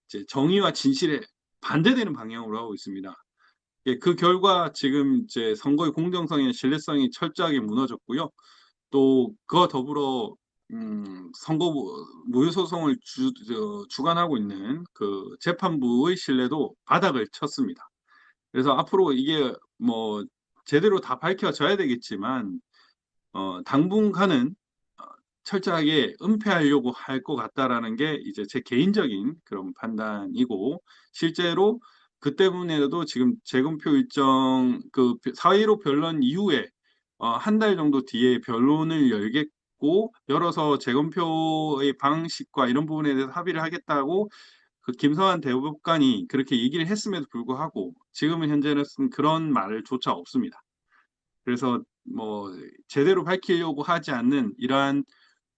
S6: 이제 정의와 진실에 반대되는 방향으로 하고 있습니다. 예, 그 결과 지금 이제 선거의 공정성이나 신뢰성이 철저하게 무너졌고요. 또 그와 더불어 선거 무효 소송을 주관하고 있는 그 재판부의 신뢰도 바닥을 쳤습니다. 그래서 앞으로 이게 뭐 제대로 다 밝혀져야 되겠지만 당분간은 철저하게 은폐하려고 할 것 같다라는 게 이제 제 개인적인 그런 판단이고 실제로 그 때문에도 지금 재검표 일정 그 4.15 변론 이후에 한 달 정도 뒤에 변론을 열어서 재검표의 방식과 이런 부분에 대해서 합의를 하겠다고 그 김성한 대법관이 그렇게 얘기를 했음에도 불구하고 지금은 현재는 그런 말조차 없습니다. 그래서 뭐 제대로 밝히려고 하지 않는 이러한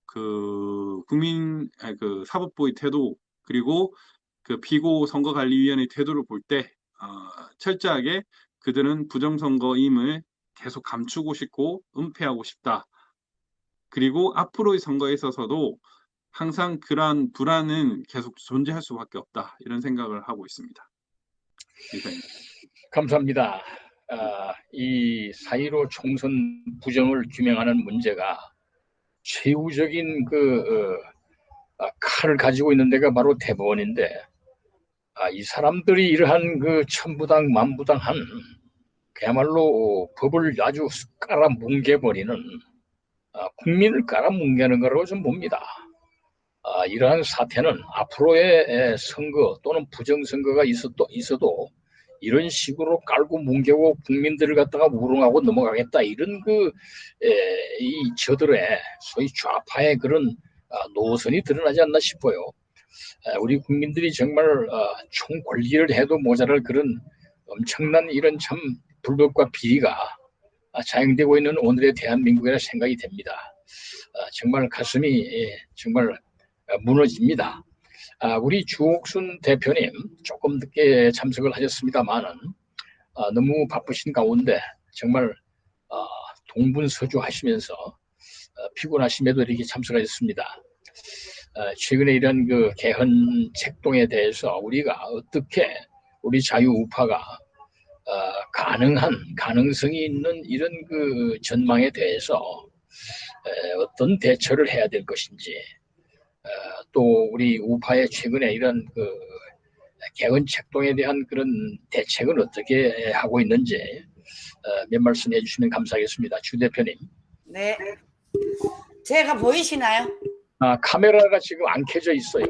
S6: 그 그 사법부의 태도 그리고 그 피고 선거관리위원회 태도를 볼 때 철저하게 그들은 부정선거임을 계속 감추고 싶고 은폐하고 싶다. 그리고 앞으로의 선거에 있어서도 항상 그러한 불안은 계속 존재할 수밖에 없다. 이런 생각을 하고 있습니다. 이상입니다.
S1: 감사합니다. 이 4.15 총선 부정을 규명하는 문제가 최우적인 칼을 가지고 있는 데가 바로 대법원인데, 이 사람들이 이러한 그 천부당 만부당한 그야말로 법을 아주 깔아뭉개버리는 국민을 깔아뭉개는 거라고 좀 봅니다. 이러한 사태는 앞으로의 선거 또는 부정선거가 있어도 이런 식으로 깔고 뭉개고 국민들을 갖다가 우롱하고 넘어가겠다 이런 이 저들의 소위 좌파의 그런 노선이 드러나지 않나 싶어요. 우리 국민들이 정말 총 권리를 해도 모자랄 그런 엄청난 이런 참 불법과 비리가 자행되고 있는 오늘의 대한민국이라 생각이 됩니다. 정말 가슴이 정말 무너집니다. 우리 주옥순 대표님 조금 늦게 참석을 하셨습니다만은 너무 바쁘신 가운데 정말 동분서주하시면서 피곤하심에도 이렇게 참석하셨습니다. 최근에 이런 그 개헌 책동에 대해서 우리가 어떻게 우리 자유우파가 가능성이 있는 이런 그 전망에 대해서 어떤 대처를 해야 될 것인지, 또 우리 우파의 최근에 이런 그 개헌 책동에 대한 그런 대책은 어떻게 하고 있는지 몇 말씀 해주시면 감사하겠습니다. 주 대표님.
S8: 네. 제가 보이시나요?
S1: 카메라가 지금 안 켜져 있어요.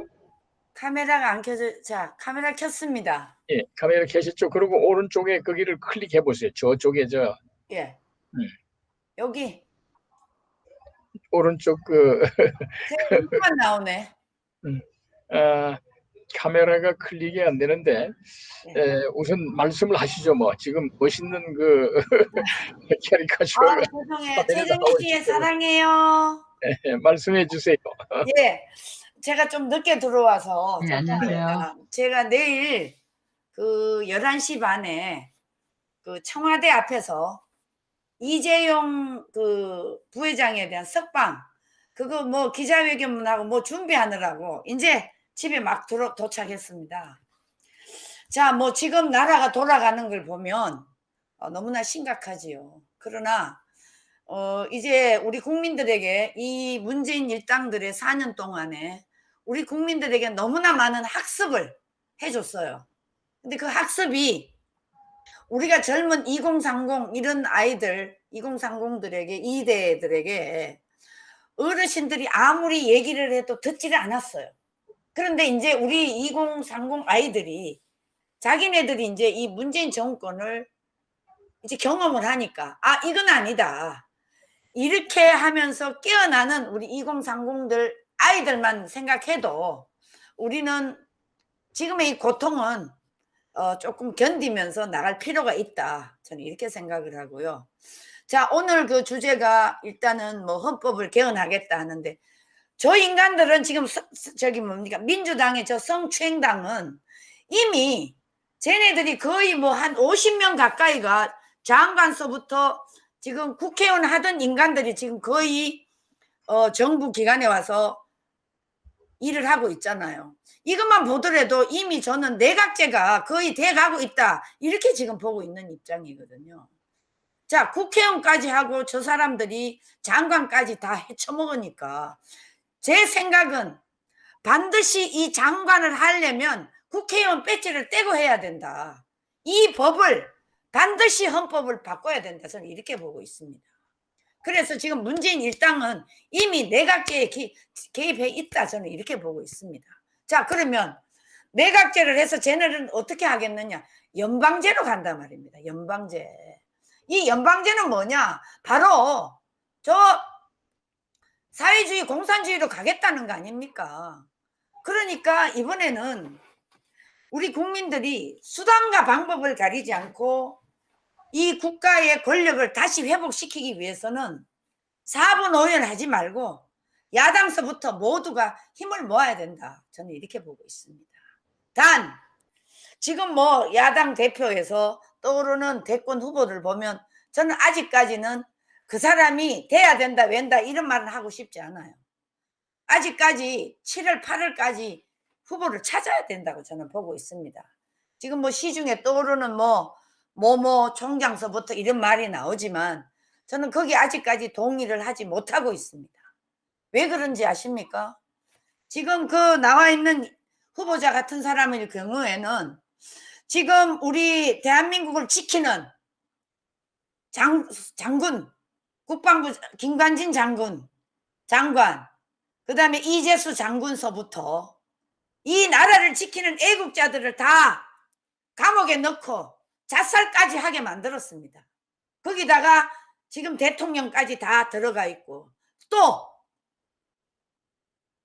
S8: 카메라가 안 켜져. 자, 카메라 켰습니다.
S1: 예, 카메라 켜셨죠? 그리고 오른쪽에 거기를 클릭해 보세요. 저쪽에
S8: 예. 여기
S1: 오른쪽
S8: 제 얼굴만 나오네.
S1: 카메라가 클릭이 안 되는데 우선 말씀을 하시죠. 뭐 지금 멋있는 그 캐리커처가
S8: 죄송해요. 최정희 씨 사랑해요.
S1: 말씀해 주세요.
S8: 예. 제가 좀 늦게 들어와서
S7: 네, 안녕하세요.
S8: 제가 내일 그 11시 반에 그 청와대 앞에서 이재용 그 부회장에 대한 석방 그거 뭐 기자회견문하고 뭐 준비하느라고 이제 집에 막 도착했습니다. 자, 뭐 지금 나라가 돌아가는 걸 보면 너무나 심각하지요. 그러나 이제 우리 국민들에게 이 문재인 일당들의 4년 동안에 우리 국민들에게 너무나 많은 학습을 해줬어요. 근데 그 학습이 우리가 젊은 2030 이런 아이들 2030들에게 2대들에게 어르신들이 아무리 얘기를 해도 듣지를 않았어요. 그런데 이제 우리 2030 아이들이 자기네들이 이제 이 문재인 정권을 이제 경험을 하니까 이건 아니다. 이렇게 하면서 깨어나는 우리 2030들 아이들만 생각해도 우리는 지금의 이 고통은 조금 견디면서 나갈 필요가 있다. 저는 이렇게 생각을 하고요. 자, 오늘 그 주제가 일단은 뭐 헌법을 개헌하겠다 하는데 저 인간들은 지금 저기 뭡니까 민주당의 저 성추행당은 이미 쟤네들이 거의 뭐 한 50명 가까이가 장관서부터 지금 국회의원 하던 인간들이 지금 거의 정부 기관에 와서 일을 하고 있잖아요. 이것만 보더라도 이미 저는 내각제가 거의 돼가고 있다. 이렇게 지금 보고 있는 입장이거든요. 자, 국회의원까지 하고 저 사람들이 장관까지 다 헤쳐먹으니까 제 생각은 반드시 이 장관을 하려면 국회의원 배지를 떼고 해야 된다. 이 법을 반드시 헌법을 바꿔야 된다. 저는 이렇게 보고 있습니다. 그래서 지금 문재인 일당은 이미 내각제에 개입해 있다. 저는 이렇게 보고 있습니다. 자, 그러면 내각제를 해서 쟤네는 어떻게 하겠느냐. 연방제로 간단 말입니다. 연방제. 이 연방제는 뭐냐. 바로 저 사회주의 공산주의로 가겠다는 거 아닙니까? 그러니까 이번에는 우리 국민들이 수단과 방법을 가리지 않고 이 국가의 권력을 다시 회복시키기 위해서는 4분 5연 하지 말고 야당서부터 모두가 힘을 모아야 된다. 저는 이렇게 보고 있습니다. 단 지금 뭐 야당 대표에서 떠오르는 대권 후보들 보면 저는 아직까지는 그 사람이 돼야 된다 웬다 이런 말은 하고 싶지 않아요. 아직까지 7월 8월까지 후보를 찾아야 된다고 저는 보고 있습니다. 지금 뭐 시중에 떠오르는 뭐 총장서부터 이런 말이 나오지만 저는 거기 아직까지 동의를 하지 못하고 있습니다. 왜 그런지 아십니까? 지금 그 나와 있는 후보자 같은 사람의 경우에는 지금 우리 대한민국을 지키는 장군, 국방부 김관진 장관, 그 다음에 이재수 장군서부터 이 나라를 지키는 애국자들을 다 감옥에 넣고 자살까지 하게 만들었습니다. 거기다가 지금 대통령까지 다 들어가 있고 또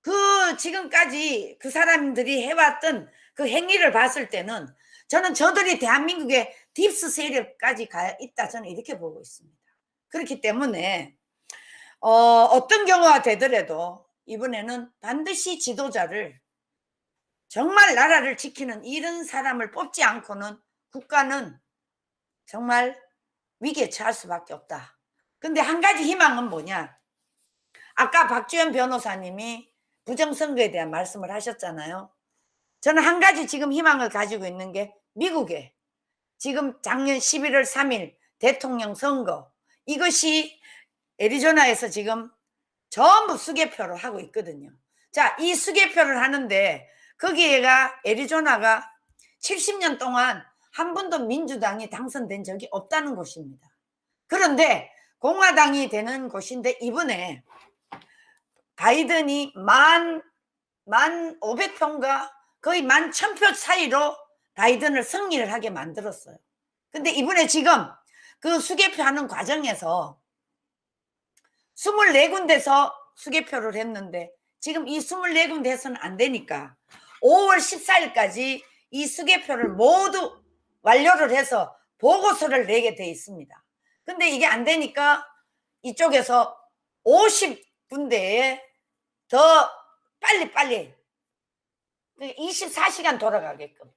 S8: 그 지금까지 그 사람들이 해왔던 그 행위를 봤을 때는 저는 저들이 대한민국의 딥스 세력까지 가 있다. 저는 이렇게 보고 있습니다. 그렇기 때문에 어떤 경우가 되더라도 이번에는 반드시 지도자를 정말 나라를 지키는 이런 사람을 뽑지 않고는 국가는 정말 위기에 처할 수밖에 없다. 근데 한 가지 희망은 뭐냐? 아까 박주현 변호사님이 부정선거에 대한 말씀을 하셨잖아요. 저는 한 가지 지금 희망을 가지고 있는 게 미국에 지금 작년 11월 3일 대통령 선거, 이것이 애리조나에서 지금 전부 수개표를 하고 있거든요. 자, 이 수개표를 하는데 거기에가 애리조나가 70년 동안 한 번도 민주당이 당선된 적이 없다는 곳입니다. 그런데 공화당이 되는 곳인데 이번에 바이든이 1500표인가 거의 10,000표 차이로 바이든을 승리를 하게 만들었어요. 근데 이번에 지금 그 수개표 하는 과정에서 24군데서 수개표를 했는데 지금 이 24군데에서는 안 되니까 5월 14일까지 이 수개표를 모두 완료를 해서 보고서를 내게 돼 있습니다. 근데 이게 안 되니까 이쪽에서 50군데에 더 빨리 24시간 돌아가게끔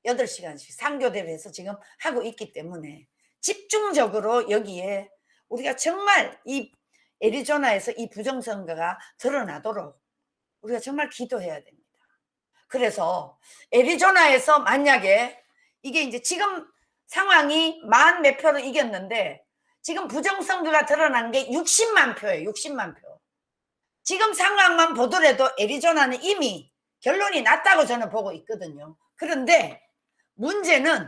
S8: 8시간씩 상교대를 해서 지금 하고 있기 때문에 집중적으로 여기에 우리가 정말 이 애리조나에서 이 부정선거가 드러나도록 우리가 정말 기도해야 됩니다. 그래서 애리조나에서 만약에 이게 이제 지금 상황이 10,000 몇 표로 이겼는데 지금 부정선거가 드러난 게 60만 표예요. 60만 표. 지금 상황만 보더라도 애리조나는 이미 결론이 났다고 저는 보고 있거든요. 그런데 문제는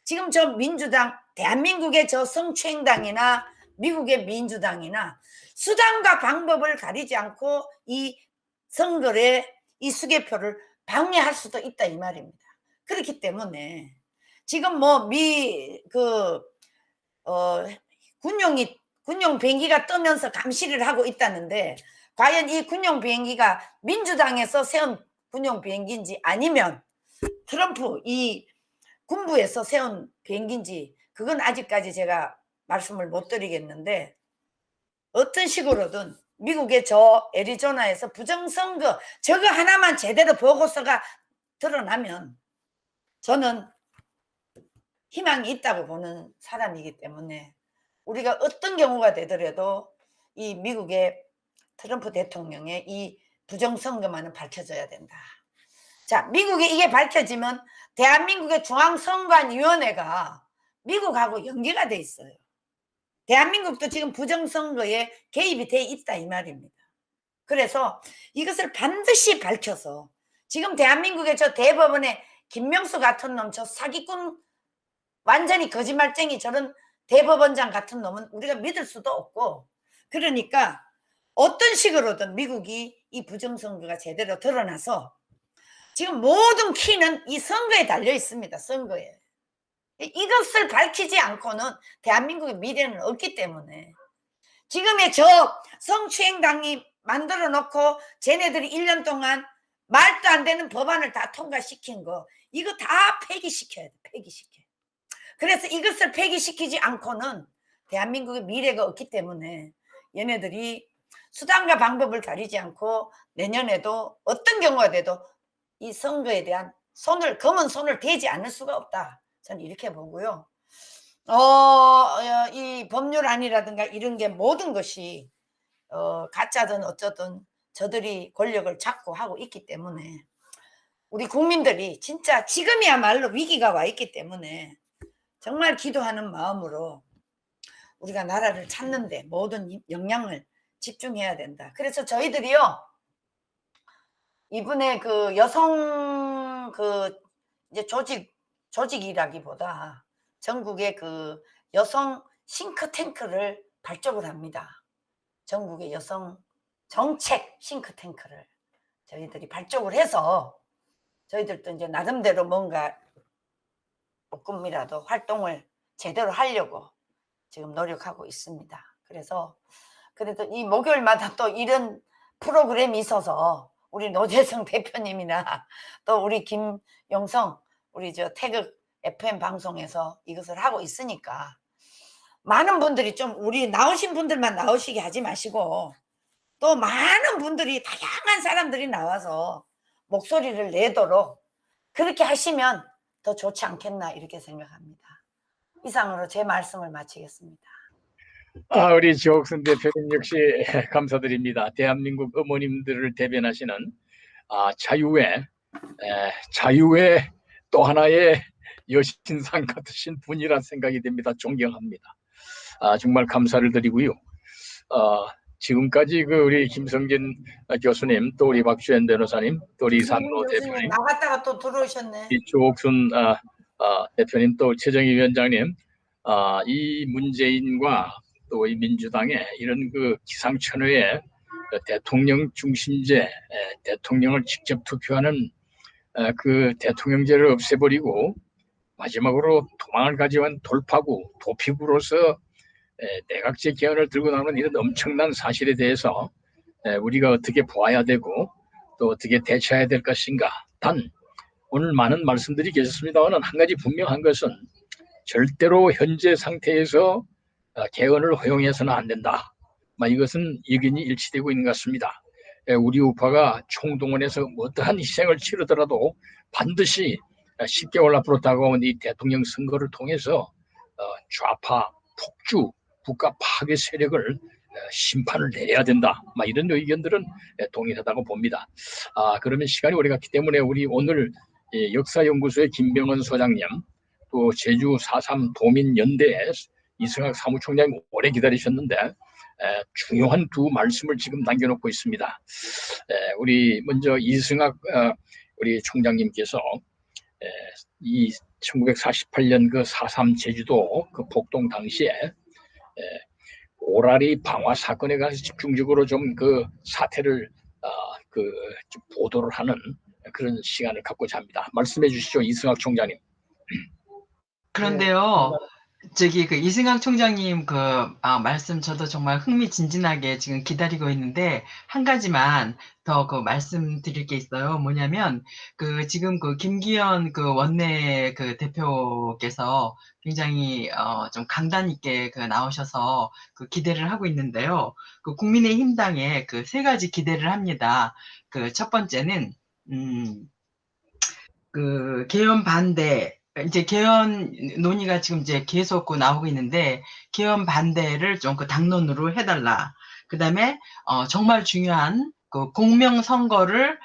S8: 지금 저 민주당, 대한민국의 저 성추행당이나 미국의 민주당이나 수단과 방법을 가리지 않고 이 선거에 이 수개표를 방해할 수도 있다 이 말입니다. 그렇기 때문에 지금 뭐 군용 비행기가 뜨면서 감시를 하고 있다는데 과연 이 군용 비행기가 민주당에서 세운 군용 비행기인지 아니면 트럼프 이 군부에서 세운 비행기인지 그건 아직까지 제가 말씀을 못 드리겠는데 어떤 식으로든 미국의 저 애리조나에서 부정선거 저거 하나만 제대로 보고서가 드러나면 저는 희망이 있다고 보는 사람이기 때문에 우리가 어떤 경우가 되더라도 이 미국의 트럼프 대통령의 이 부정선거만은 밝혀져야 된다. 자, 미국에 이게 밝혀지면 대한민국의 중앙선관위원회가 미국하고 연계가 돼 있어요. 대한민국도 지금 부정선거에 개입이 돼 있다 이 말입니다. 그래서 이것을 반드시 밝혀서 지금 대한민국의 저 대법원의 김명수 같은 놈, 저 사기꾼 완전히 거짓말쟁이 저런 대법원장 같은 놈은 우리가 믿을 수도 없고 그러니까 어떤 식으로든 미국이 이 부정선거가 제대로 드러나서 지금 모든 키는 이 선거에 달려 있습니다. 선거에. 이것을 밝히지 않고는 대한민국의 미래는 없기 때문에 지금의 저 성추행당이 만들어 놓고 쟤네들이 1년 동안 말도 안 되는 법안을 다 통과시킨 거 이거 다 폐기시켜야 돼. 폐기시켜. 그래서 이것을 폐기시키지 않고는 대한민국의 미래가 없기 때문에 얘네들이 수단과 방법을 가리지 않고 내년에도 어떤 경우가 돼도 이 선거에 대한 검은 손을 대지 않을 수가 없다. 저는 이렇게 보고요. 이 법률안이라든가 이런 게 모든 것이 가짜든 어쩌든 저들이 권력을 잡고 하고 있기 때문에 우리 국민들이 진짜 지금이야말로 위기가 와 있기 때문에 정말 기도하는 마음으로 우리가 나라를 찾는데 모든 역량을 집중해야 된다. 그래서 저희들이요 이번에 그 여성 이제 조직이라기보다 전국의 그 여성 싱크탱크를 발족을 합니다. 전국의 여성 정책 싱크탱크를 저희들이 발족을 해서 저희들도 이제 나름대로 뭔가 조금이라도 활동을 제대로 하려고 지금 노력하고 있습니다. 그래서 그래도 이 목요일마다 또 이런 프로그램이 있어서 우리 노재성 대표님이나 또 우리 김용성 우리 저 태극 FM 방송에서 이것을 하고 있으니까 많은 분들이 좀 우리 나오신 분들만 나오시게 하지 마시고 또 많은 분들이 다양한 사람들이 나와서 목소리를 내도록 그렇게 하시면 더 좋지 않겠나 이렇게 생각합니다. 이상으로 제 말씀을 마치겠습니다.
S1: 우리 지옥순 대표님 역시 감사드립니다. 대한민국 어머님들을 대변하시는 자유의 또 하나의 여신상 같으신 분이란 생각이 됩니다. 존경합니다. 정말 감사를 드리고요. 지금까지 우리 김성진 교수님, 또 우리 박주현 변호사님, 또 우리 이상로 대표님,
S8: 나갔다가 또 들어오셨네.
S1: 이 조옥순 대표님, 또 최정희 위원장님, 이 문재인과 또 이 민주당의 이런 기상천외의 대통령 중심제, 대통령을 직접 투표하는 그 대통령제를 없애버리고 마지막으로 도망을 가져온 돌파구, 도피구로서 내각제 개헌을 들고 나오는 이런 엄청난 사실에 대해서 우리가 어떻게 보아야 되고 또 어떻게 대처해야 될 것인가. 단 오늘 많은 말씀들이 계셨습니다만 한 가지 분명한 것은 절대로 현재 상태에서 개헌을 허용해서는 안 된다. 이것은 의견이 일치되고 있는 것 같습니다. 우리 우파가 총동원해서 어떠한 희생을 치르더라도 반드시 10개월 앞으로 다가온 이 대통령 선거를 통해서 좌파, 폭주, 국가 파괴 세력을 심판을 내려야 된다. 이런 의견들은 동일하다고 봅니다. 그러면 시간이 오래 갔기 때문에 우리 오늘 역사연구소의 김병헌 소장님, 또 제주 4.3 도민연대 이승학 사무총장님 오래 기다리셨는데 중요한 두 말씀을 지금 남겨놓고 있습니다. 우리 먼저 이승학 우리 총장님께서 이 1948년 4.3 제주도 폭동 당시에 오라리 방화 사건에 관해서 집중적으로 좀 사태를 좀 보도를 하는 그런 시간을 갖고자 합니다. 말씀해 주시죠, 이승학 총장님.
S7: 그런데요, 이승학 총장님 말씀 저도 정말 흥미진진하게 지금 기다리고 있는데, 한 가지만 더 말씀드릴 게 있어요. 뭐냐면, 지금 김기현 원내 대표께서 굉장히, 좀 강단 있게 나오셔서 기대를 하고 있는데요. 국민의힘당에 세 가지 기대를 합니다. 첫 번째는, 개헌 반대, 이제 개헌 논의가 지금 이제 계속 나오고 있는데, 개헌 반대를 좀 당론으로 해달라. 그 다음에, 정말 중요한 공명선거를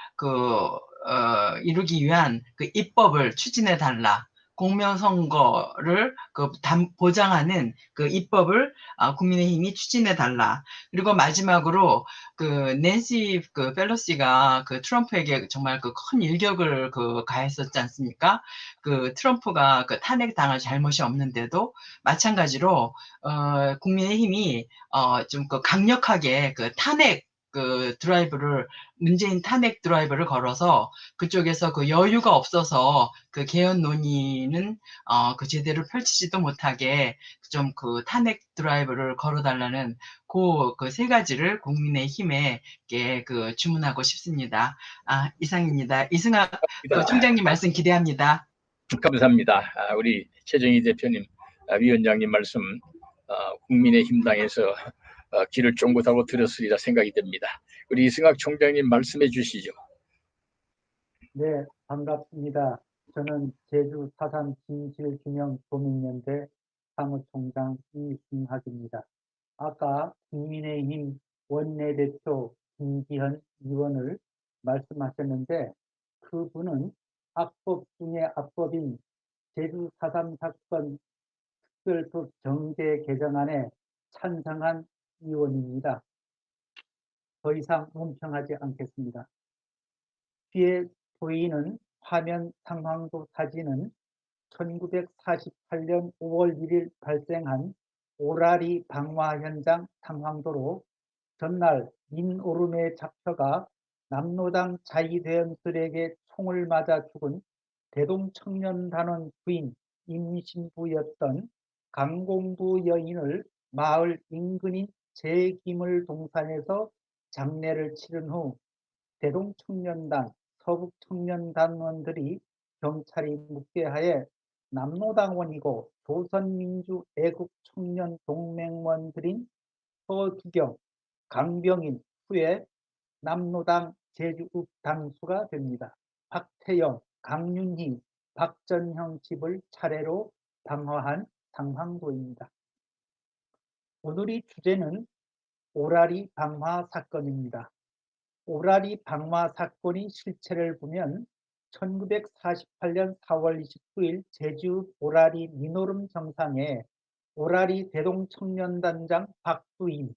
S7: 이루기 위한 입법을 추진해달라. 공명선거를 보장하는 입법을 국민의힘이 추진해달라. 그리고 마지막으로 낸시 펠로시가 트럼프에게 정말 큰 일격을 가했었지 않습니까? 트럼프가 탄핵 당할 잘못이 없는데도 마찬가지로 국민의힘이 좀 강력하게 탄핵 문재인 탄핵 드라이브를 걸어서 그쪽에서 여유가 없어서 개헌 논의는 제대로 펼치지도 못하게 좀 탄핵 드라이브를 걸어달라는 세 가지를 국민의힘에게 주문하고 싶습니다. 이상입니다. 이승학 총장님 말씀 기대합니다.
S1: 감사합니다. 우리 최정희 대표님, 위원장님 말씀 국민의힘당에서 귀를 쫑긋하고 들었으리라 생각이 됩니다. 우리 이승학 총장님 말씀해 주시죠.
S9: 네, 반갑습니다. 저는 제주 4.3 진실규명 도민연대 사무총장 이승학입니다. 아까 국민의힘 원내대표 김기현 의원을 말씀하셨는데, 그분은 악법 중에 악법인 제주 4.3 사건 특별법 정제 개정안에 찬성한 의원입니다. 더 이상 논평하지 않겠습니다. 뒤에 보이는 화면 상황도 사진은 1948년 5월 1일 발생한 오라리 방화 현장 상황도로 전날 민오름에 잡혀가 남로당 자위대원들에게 총을 맞아 죽은 대동청년단원 부인 임신부였던 강공부 여인을 마을 인근인 제기물 동산에서 장례를 치른 후 대동청년단, 서북청년단원들이 경찰이 묵게하에 남로당원이고 조선민주애국청년동맹원들인 서두경, 강병인 후에 남로당 제주읍 당수가 됩니다. 박태영, 강윤희, 박전형 집을 차례로 방화한 상황도입니다. 오늘의 주제는 오라리 방화 사건입니다. 오라리 방화 사건의 실체를 보면 1948년 4월 29일 제주 오라리 민오름 정상에 오라리 대동청년단장 박두임,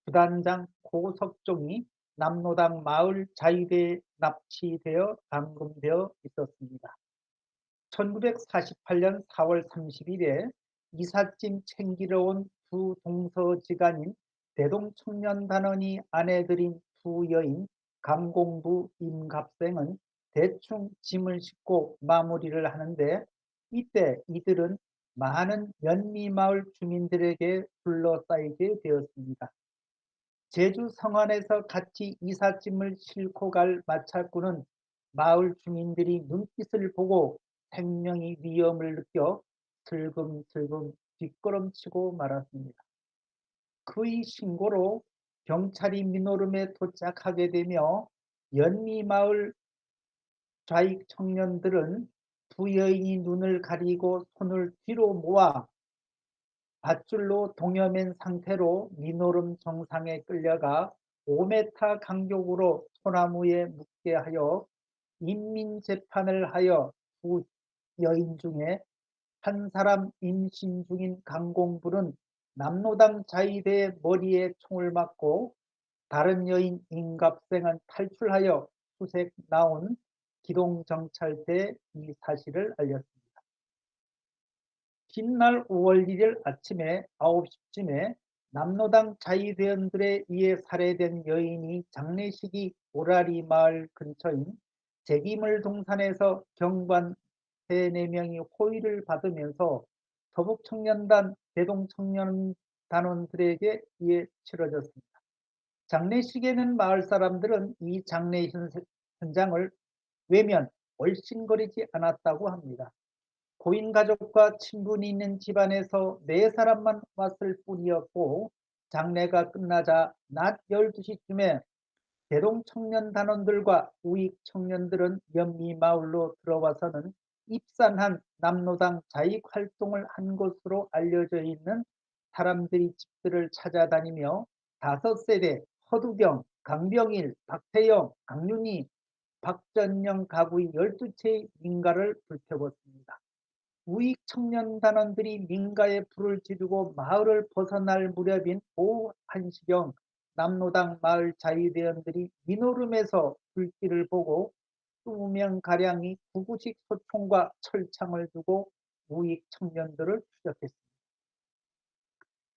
S9: 부단장 고석종이 남로당 마을 자위대에 납치되어 감금되어 있었습니다. 1948년 4월 30일에 이삿짐 챙기러 온 두 동서지간인 대동청년단원이 아내들인 두 여인 강공부 임갑생은 대충 짐을 싣고 마무리를 하는데 이때 이들은 많은 연미마을 주민들에게 둘러싸이게 되었습니다. 제주 성안에서 같이 이삿짐을 싣고 갈 마찰꾼은 마을 주민들이 눈빛을 보고 생명의 위험을 느껴 슬금슬금 뒷걸음치고 말았습니다. 그의 신고로 경찰이 민오름에 도착하게 되며 연미마을 좌익 청년들은 두 여인이 눈을 가리고 손을 뒤로 모아 밧줄로 동여맨 상태로 민오름 정상에 끌려가 5m 간격으로 소나무에 묻게 하여 인민재판을 하여 두 여인 중에 한 사람 임신 중인 강공불은 남로당 자위대의 머리에 총을 맞고 다른 여인 임갑생은 탈출하여 수색 나온 기동정찰대에 이 사실을 알렸습니다. 뒷날 5월 1일 아침에 9시쯤에 남로당 자위대원들에 의해 살해된 여인이 장례식이 오라리 마을 근처인 제기물 동산에서 경관 3, 4명이 호의를 받으면서 서북청년단 대동청년단원들에게 의해 치러졌습니다. 장례식에는 마을 사람들은 이 장례 현장을 외면 얼씬거리지 않았다고 합니다. 고인 가족과 친분이 있는 집안에서 4사람만 왔을 뿐이었고 장례가 끝나자 낮 12시쯤에 대동청년단원들과 우익청년들은 연미마을로 들어와서는 입산한 남로당 자익활동을 한 것으로 알려져 있는 사람들이 집들을 찾아다니며 5세대 허두경, 강병일, 박태영, 강윤희, 박전영 가구의 12채의 민가를 불태웠습니다. 우익 청년단원들이 민가에 불을 지르고 마을을 벗어날 무렵인 오후 1시경 남로당 마을 자위대원들이 민오름에서 불길을 보고 20명가량이 구구식 소총과 철창을 두고 우익 청년들을 추적했습니다.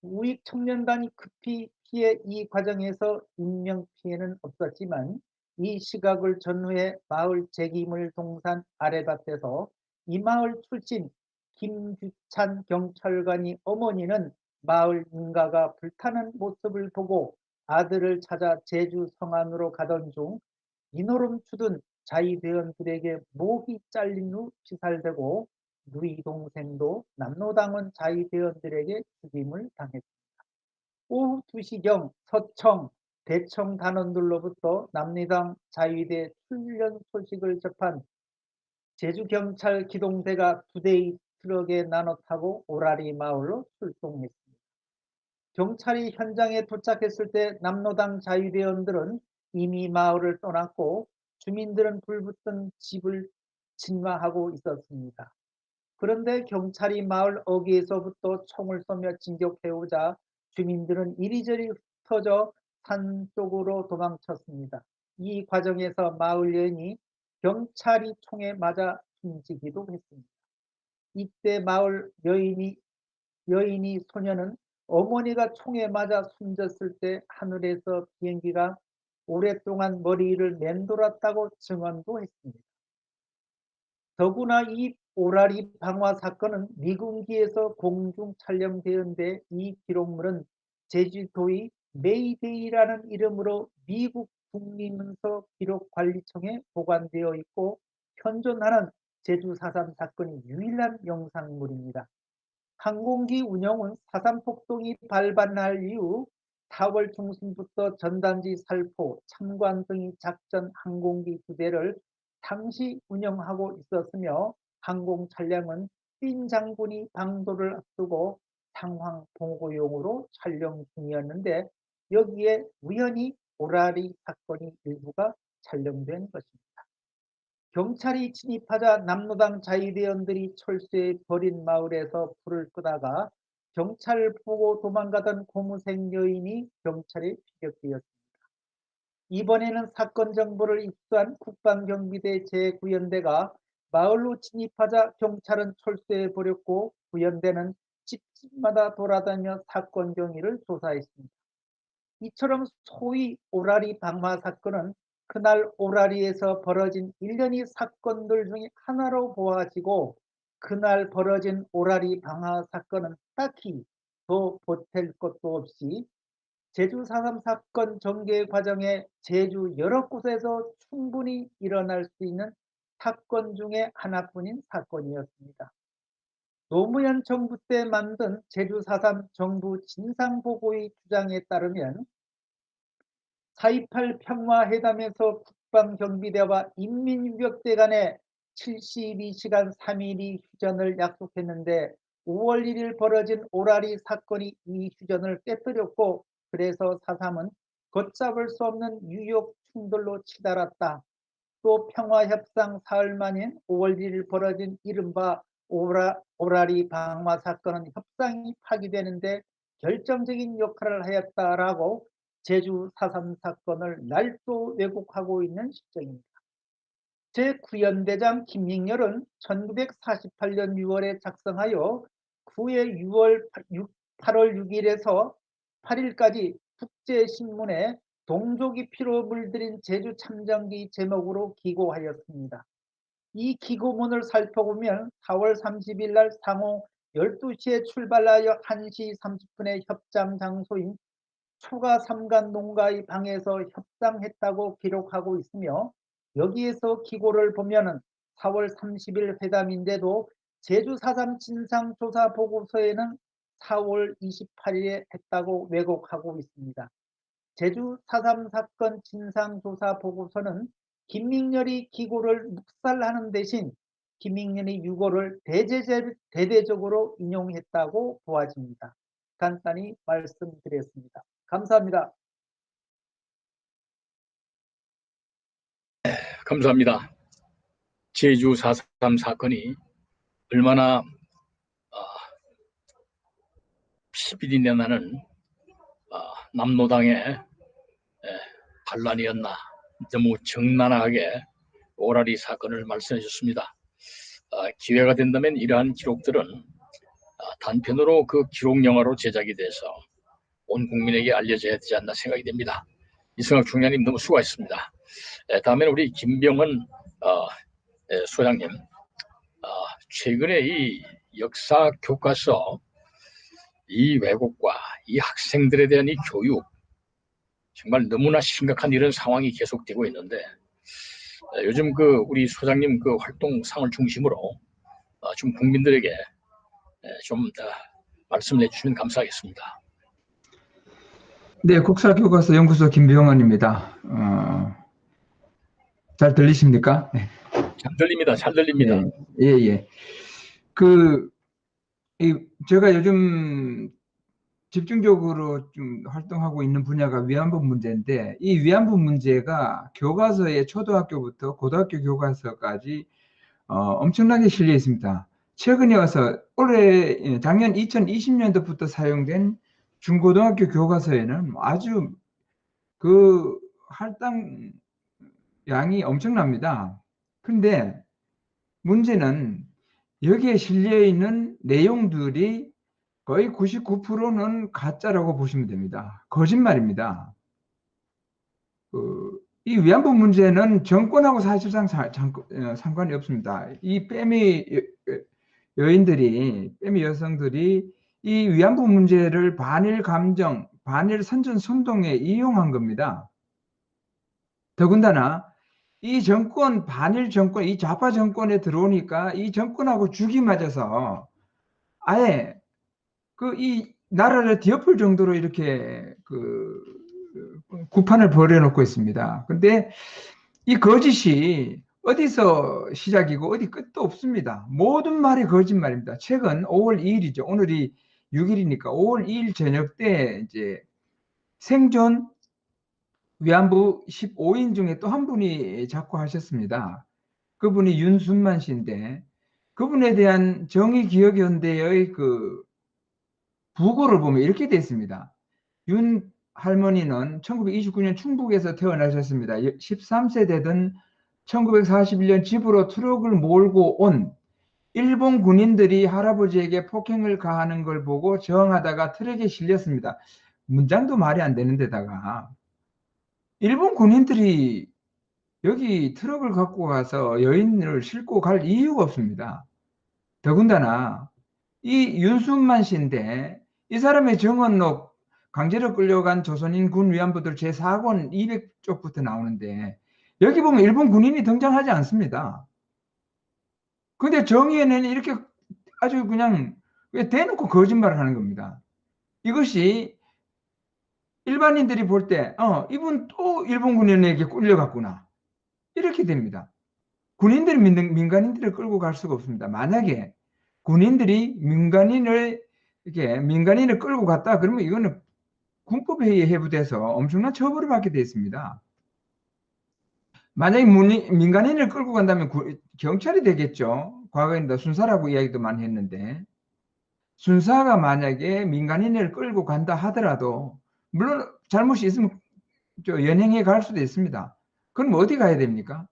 S9: 우익 청년단이 급히 피해 이 과정에서 인명피해는 없었지만 이 시각을 전후해 마을 제기물 동산 아래밭에서 이 마을 출신 김규찬 경찰관이 어머니는 마을 민가가 불타는 모습을 보고 아들을 찾아 제주 성안으로 가던 중 민오름 추둔 자위대원들에게 목이 잘린 후 피살되고 누이 동생도 남로당원 자위대원들에게 죽임을 당했습니다. 오후 2시경 서청, 대청 단원들로부터 남로당 자위대 출련 소식을 접한 제주경찰 기동대가 2대의 트럭에 나눠 타고 오라리 마을로 출동했습니다. 경찰이 현장에 도착했을 때 남로당 자위대원들은 이미 마을을 떠났고 주민들은 불붙은 집을 진화하고 있었습니다. 그런데 경찰이 마을 어귀에서부터 총을 쏘며 진격해오자 주민들은 이리저리 흩어져 산 쪽으로 도망쳤습니다. 이 과정에서 마을 여인이 경찰이 총에 맞아 숨지기도 했습니다. 이때 마을 여인이 소녀는 어머니가 총에 맞아 숨졌을 때 하늘에서 비행기가 오랫동안 머리를 맴돌았다고 증언도 했습니다. 더구나 이 오라리 방화 사건은 미군기에서 공중 촬영되었는데 이 기록물은 제주도의 메이데이라는 이름으로 미국 국립문서 기록관리청에 보관되어 있고 현존하는 제주 4.3 사건의 유일한 영상물입니다. 항공기 운영은 4.3 폭동이 발발할 이후 4월 중순부터 전단지 살포, 참관 등의 작전 항공기 2대를 당시 운영하고 있었으며 항공 촬영은 박주인 장군이 방도를 앞두고 상황 보고용으로 촬영 중이었는데 여기에 우연히 오라리 사건이 일부가 촬영된 것입니다. 경찰이 진입하자 남로당 자위대원들이 철수해 버린 마을에서 불을 끄다가 경찰을 보고 도망가던 고무생 여인이 경찰에 피격되었습니다. 이번에는 사건 정보를 입수한 국방경비대 제9연대가 마을로 진입하자 경찰은 철수해 버렸고 구연대는 집집마다 돌아다녀 사건 경위를 조사했습니다. 이처럼 소위 오라리 방화 사건은 그날 오라리에서 벌어진 일련의 사건들 중에 하나로 보아지고 그날 벌어진 오라리 방화 사건은 딱히 더 보탤 것도 없이 제주 4.3 사건 전개 과정에 제주 여러 곳에서 충분히 일어날 수 있는 사건 중에 하나뿐인 사건이었습니다. 노무현 정부 때 만든 제주 4.3 정부 진상보고의 주장에 따르면 4.28 평화회담에서 국방경비대와 인민유격대 간에 72시간 3일이 휴전을 약속했는데 5월 1일 벌어진 오라리 사건이 이 휴전을 깨뜨렸고 그래서 4.3은 걷잡을 수 없는 유역 충돌로 치달았다. 또 평화협상 사흘 만인 5월 1일 벌어진 이른바 오라리 방화 사건은 협상이 파기되는데 결정적인 역할을 하였다라고 제주 4.3 사건을 날또 왜곡하고 있는 실정입니다. 제9연대장 김익렬은 1948년 6월에 작성하여 9해 8월 6일에서 8일까지 국제신문에 동족이 피로 물들인 제주 참전기 제목으로 기고하였습니다. 이 기고문을 살펴보면 4월 30일 날 상호 12시에 출발하여 1시 30분에 협상 장소인 초가 삼간 농가의 방에서 협상했다고 기록하고 있으며 여기에서 기고를 보면 4월 30일 회담인데도 제주 4.3 진상조사 보고서에는 4월 28일에 했다고 왜곡하고 있습니다. 제주 4.3 사건 진상조사 보고서는 김익렬이 기고를 묵살하는 대신 김익렬이 유고를 대대적으로 인용했다고 보아집니다. 간단히 말씀드렸습니다. 감사합니다.
S1: 감사합니다. 제주 4.3 사건이 얼마나 피비린내 나는 남로당의 반란이었나 너무 적나라하게 오라리 사건을 말씀해 주셨습니다. 기회가 된다면 이러한 기록들은 단편으로 그 기록 영화로 제작이 돼서 온 국민에게 알려져야 되지 않나 생각이 됩니다. 이승학 총장님 너무 수고하셨습니다. 다음에는 우리 김병헌 소장님, 최근에 이 역사 교과서 이 왜곡과 이 학생들에 대한 이 교육 정말 너무나 심각한 이런 상황이 계속되고 있는데 요즘 그 우리 소장님 그 활동상을 중심으로 좀 국민들에게 좀 말씀해 주시면 감사하겠습니다.
S3: 네, 국사교과서 연구소 김병헌입니다. 잘 들리십니까? 네.
S1: 잘 들립니다. 잘 들립니다.
S3: 예, 예. 제가 요즘 집중적으로 좀 활동하고 있는 분야가 위안부 문제인데 이 위안부 문제가 교과서에 초등학교부터 고등학교 교과서까지 엄청나게 실려 있습니다. 최근에 와서 작년 2020년도부터 사용된 중고등학교 교과서에는 아주 그 할당 양이 엄청납니다. 근데 문제는 여기에 실려 있는 내용들이 거의 99%는 가짜라고 보시면 됩니다. 거짓말입니다. 이 위안부 문제는 정권하고 사실상 상관이 없습니다. 이 빼미 여성들이 이 위안부 문제를 반일 감정, 반일 선전 선동에 이용한 겁니다. 더군다나 이 정권, 반일 정권, 이 좌파 정권에 들어오니까 이 정권하고 죽이 맞아서 아예 이 나라를 뒤엎을 정도로 이렇게 구판을 벌여놓고 있습니다. 근데 이 거짓이 어디서 시작이고 어디 끝도 없습니다. 모든 말이 거짓말입니다. 최근 5월 2일이죠. 오늘이 6일이니까 5월 2일 저녁 때 이제 생존 위안부 15인 중에 또 한 분이 자꾸 하셨습니다. 그분이 윤순만 씨인데 그분에 대한 정의기억연대의 그 부고를 보면 이렇게 되어 있습니다. 윤 할머니는 1929년 충북에서 태어나셨습니다. 13세 되던 1941년 집으로 트럭을 몰고 온 일본 군인들이 할아버지에게 폭행을 가하는 걸 보고 저항하다가 트럭에 실렸습니다. 문장도 말이 안 되는 데다가 일본 군인들이 여기 트럭을 갖고 가서 여인을 싣고 갈 이유가 없습니다. 더군다나 이 윤순만 씨인데 이 사람의 정언록 강제로 끌려간 조선인 군 위안부들 제4권 200쪽부터 나오는데 여기 보면 일본 군인이 등장하지 않습니다. 근데 정의에는 이렇게 아주 그냥 왜 대놓고 거짓말을 하는 겁니다. 이것이 일반인들이 볼 때 이분 또 일본 군인에게 끌려갔구나 이렇게 됩니다. 군인들이 민간인들을 끌고 갈 수가 없습니다. 만약에 군인들이 민간인을 끌고 갔다 그러면 이거는 군법에 해부돼서 엄청난 처벌을 받게 되어 있습니다. 만약에 민간인을 끌고 간다면 경찰이 되겠죠. 과거에는 순사라고 이야기도 많이 했는데 순사가 만약에 민간인을 끌고 간다 하더라도 물론 잘못이 있으면 연행해 갈 수도 있습니다. 그럼 어디 가야 됩니까?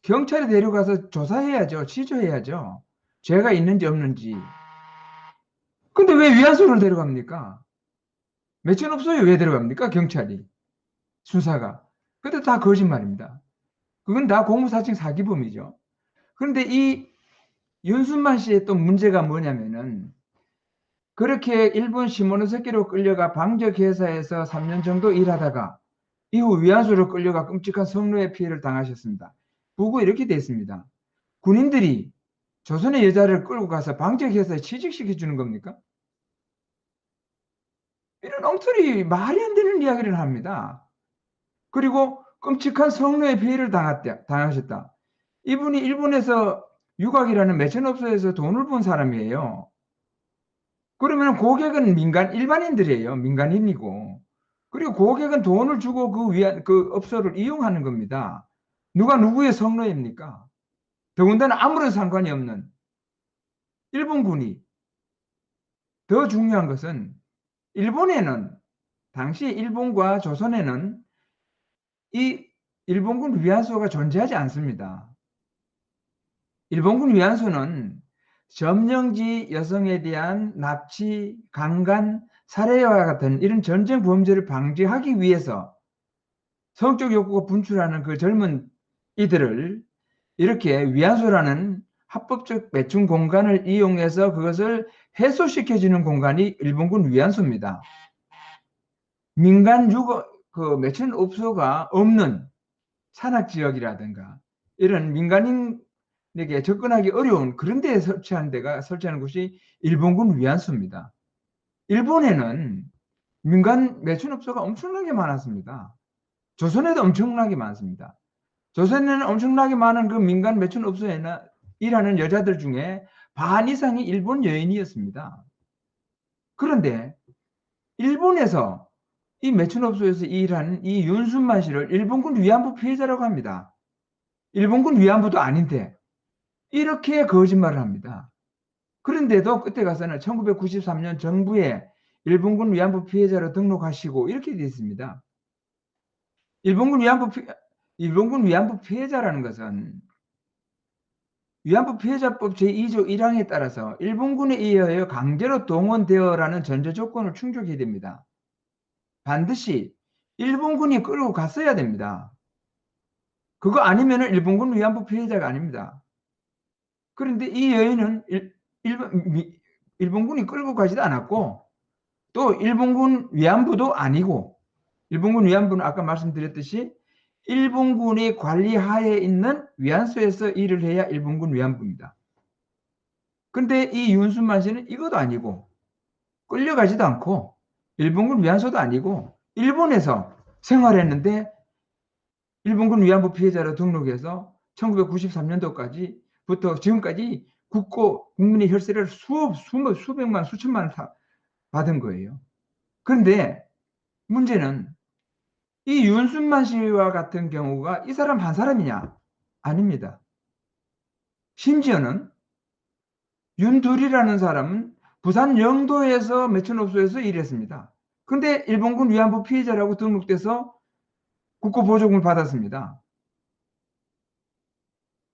S3: 경찰에 데려가서 조사해야죠. 취조해야죠. 죄가 있는지 없는지. 근데 왜 위안소를 데려갑니까? 매천 없어요. 왜 데려갑니까? 경찰이. 수사가. 근데 다 거짓말입니다. 그건 다 공무사칭 사기범이죠. 그런데 이 윤순만 씨의 또 문제가 뭐냐면은 그렇게 일본 시모노세키로 끌려가 방적회사에서 3년 정도 일하다가 이후 위안소로 끌려가 끔찍한 성노예 피해를 당하셨습니다. 보고 이렇게 돼 있습니다. 군인들이 조선의 여자를 끌고 가서 방적회사에 취직시켜 주는 겁니까? 이런 엉터리 말이 안 되는 이야기를 합니다. 그리고 끔찍한 성노예 피해를 당하셨다. 이분이 일본에서 유곽이라는 매천업소에서 돈을 번 사람이에요. 그러면 고객은 일반인들이에요. 민간인이고. 그리고 고객은 돈을 주고 그 업소를 이용하는 겁니다. 누가 누구의 성노예입니까? 더군다나 아무런 상관이 없는 일본군이. 더 중요한 것은 일본에는 당시 일본과 조선에는 이 일본군 위안소가 존재하지 않습니다. 일본군 위안소는 점령지 여성에 대한 납치, 강간, 살해와 같은 이런 전쟁 범죄를 방지하기 위해서 성적 욕구가 분출하는 그 젊은 이들을 이렇게 위안소라는 합법적 매춘 공간을 이용해서 그것을 해소시켜주는 공간이 일본군 위안소입니다. 민간 매춘 업소가 없는 산악지역이라든가 이런 민간인에게 접근하기 어려운 그런 데에 설치하는 곳이 일본군 위안소입니다. 일본에는 민간 매춘업소가 엄청나게 많았습니다. 조선에도 엄청나게 많습니다. 조선에는 엄청나게 많은 그 민간 매춘업소에 일하는 여자들 중에 반 이상이 일본 여인이었습니다. 그런데 일본에서 이 매춘업소에서 일하는 이 윤순만 씨를 일본군 위안부 피해자라고 합니다. 일본군 위안부도 아닌데 이렇게 거짓말을 합니다. 그런데도 그때 가서는 1993년 정부에 일본군 위안부 피해자로 등록하시고 이렇게 되어 있습니다. 일본군 위안부 피해자라는 것은 위안부 피해자법 제2조 1항에 따라서 일본군에 의하여 강제로 동원되어라는 전제 조건을 충족해야 됩니다. 반드시 일본군이 끌고 갔어야 됩니다. 그거 아니면 일본군 위안부 피해자가 아닙니다. 그런데 이 여인은 일본군이 끌고 가지도 않았고 또 일본군 위안부도 아니고 일본군 위안부는 아까 말씀드렸듯이 일본군이 관리하에 있는 위안소에서 일을 해야 일본군 위안부입니다. 그런데 이 윤순만 씨는 이것도 아니고 끌려가지도 않고 일본군 위안소도 아니고 일본에서 생활했는데 일본군 위안부 피해자로 등록해서 1993년도까지부터 지금까지 국민의 혈세를 수백만, 수천만 원 받은 거예요. 그런데 문제는 이 윤순만 씨와 같은 경우가 이 사람 한 사람이냐? 아닙니다. 심지어는 윤두리라는 사람은 부산 영도에서 매춘업소에서 일했습니다. 그런데 일본군 위안부 피해자라고 등록돼서 국고보조금을 받았습니다.